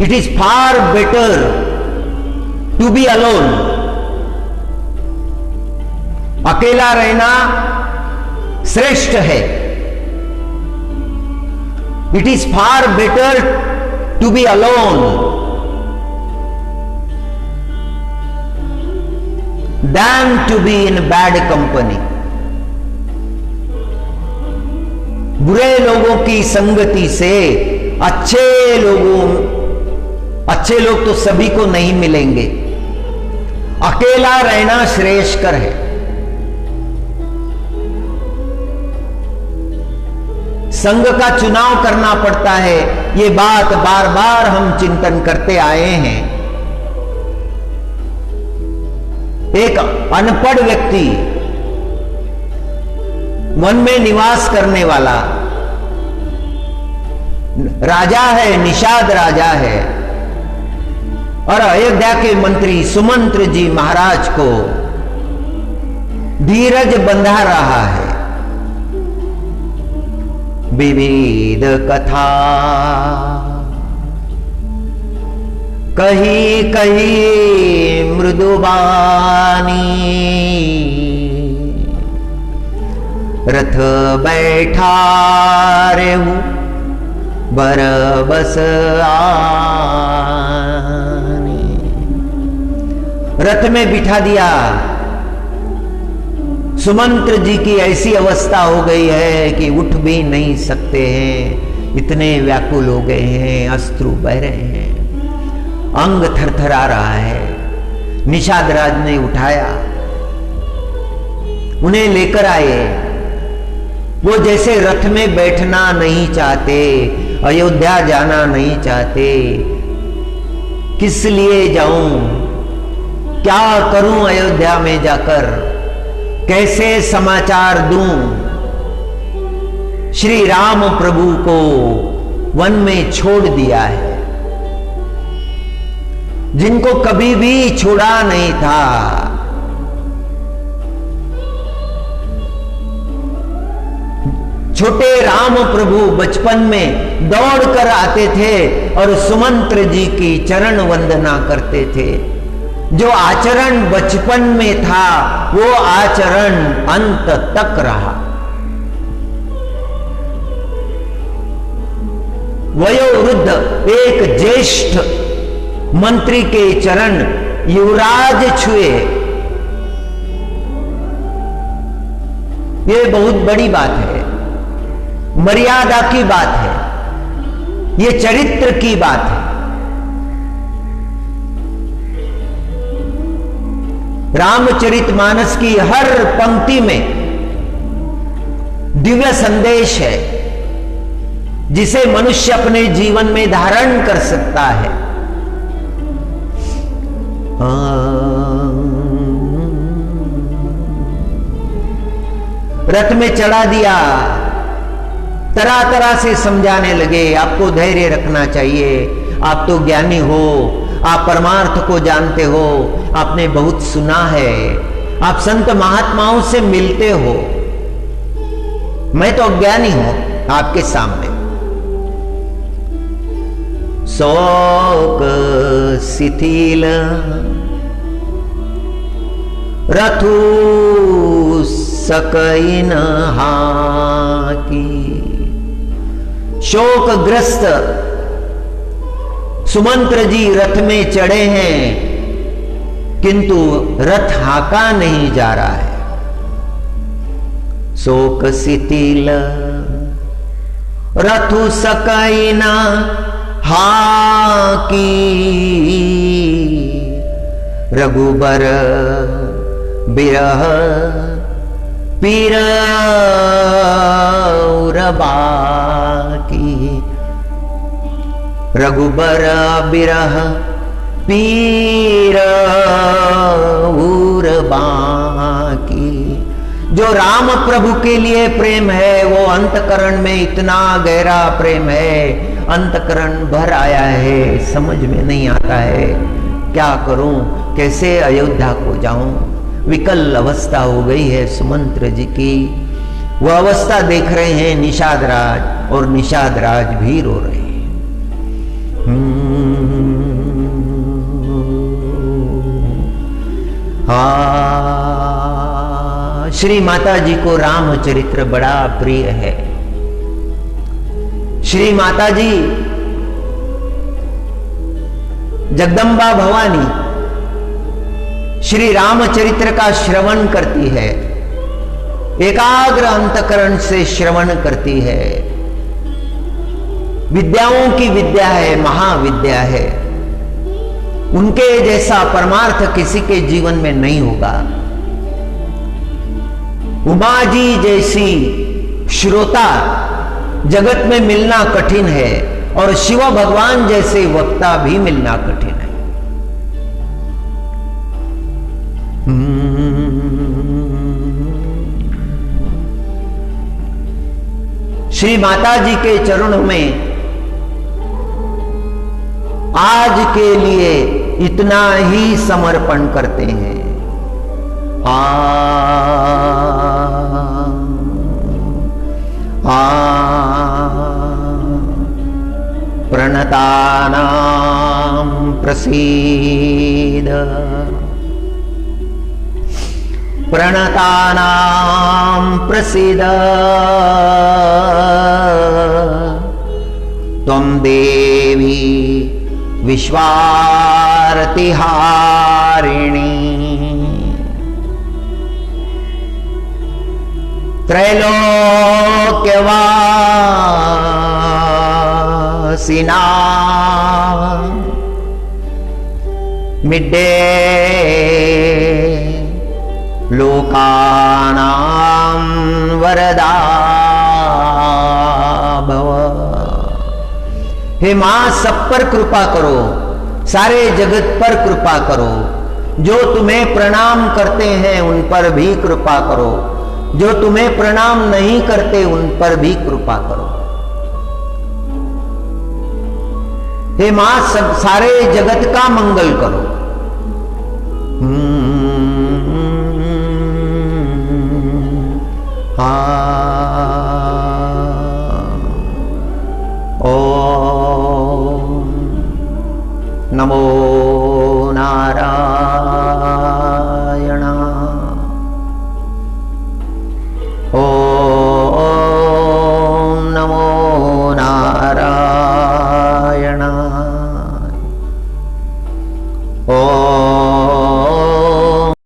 It is far better to be alone. अकेला रहना श्रेष्ठ है। It is far better to be alone than to be in bad company. बुरे लोगों की संगति से अच्छे लोग तो सभी को नहीं मिलेंगे। अकेला रहना श्रेयस्कर है। संग का चुनाव करना पड़ता है। ये बात बार बार हम चिंतन करते आए हैं। एक अनपढ़ व्यक्ति, वन में निवास करने वाला राजा है, निषाद राजा है, और अयोध्या के मंत्री सुमंत्र जी महाराज को धीरज बंधा रहा है। विविध कथा कही कही मृदुबानी, रथ बैठा रेहू बरबस आनी। रथ में बिठा दिया। सुमंत्र जी की ऐसी अवस्था हो गई है कि उठ भी नहीं सकते हैं, इतने व्याकुल हो गए हैं, अश्रु बह रहे हैं, अंग थरथरा रहा है। निषाद राज ने उठाया, उन्हें लेकर आए। वो जैसे रथ में बैठना नहीं चाहते, अयोध्या जाना नहीं चाहते। किस लिए जाऊं, क्या करूं अयोध्या में जाकर, कैसे समाचार दूं। श्री राम प्रभु को वन में छोड़ दिया है, जिनको कभी भी छोड़ा नहीं था। छोटे राम प्रभु बचपन में दौड़कर आते थे और सुमंत्र जी की चरण वंदना करते थे। जो आचरण बचपन में था वो आचरण अंत तक रहा। वयोवृद्ध एक ज्येष्ठ मंत्री के चरण युवराज छुए, ये बहुत बड़ी बात है, मर्यादा की बात है, ये चरित्र की बात है। रामचरितमानस की हर पंक्ति में दिव्य संदेश है जिसे मनुष्य अपने जीवन में धारण कर सकता है। रथ में चढ़ा दिया, तरह तरह से समझाने लगे, आपको धैर्य रखना चाहिए, आप तो ज्ञानी हो, आप परमार्थ को जानते हो, आपने बहुत सुना है, आप संत महात्माओं से मिलते हो, मैं तो अज्ञानी हूं आपके सामने। शोक शिथिल रथु सकैन हाकी। शोकग्रस्त सुमंत्र जी रथ में चढ़े हैं, किंतु रथ हाका नहीं जा रहा है। शोक शिथिल रथु सकैन हाकी। रघुबर बिरह पीर बाकी। रघुबर बिरह पीर बाकी। जो राम प्रभु के लिए प्रेम है वो अंतकरण में इतना गहरा प्रेम है, अंतकरण भर आया है, समझ में नहीं आता है क्या करूं, कैसे अयोध्या को जाऊं। विकल अवस्था हो गई है सुमंत्र जी की। वह अवस्था देख रहे हैं निषाद राज, और निषाद राज भी रो रहे हैं। श्री माता जी को रामचरित्र बड़ा प्रिय है। श्री माता जी जगदम्बा भवानी श्री रामचरित्र का श्रवण करती है, एकाग्र अंतकरण से श्रवण करती है। विद्याओं की विद्या है, महाविद्या है। उनके जैसा परमार्थ किसी के जीवन में नहीं होगा। उमा जी जैसी श्रोता जगत में मिलना कठिन है, और शिव भगवान जैसे वक्ता भी मिलना कठिन है। श्री माता जी के चरणों में आज के लिए इतना ही समर्पण करते हैं। प्रणतानां प्रसीद, प्रणतानां प्रसीद। त्वं देवी विश्वार्तिहारिणी। त्रैलोक्यवासिना मिड्डे लोकानां वरदा भव। हे मां, सब पर कृपा करो, सारे जगत पर कृपा करो। जो तुम्हें प्रणाम करते हैं उन पर भी कृपा करो, जो तुम्हें प्रणाम नहीं करते उन पर भी कृपा करो। हे मां, सब सारे जगत का मंगल करो। ओम नमो नारायण।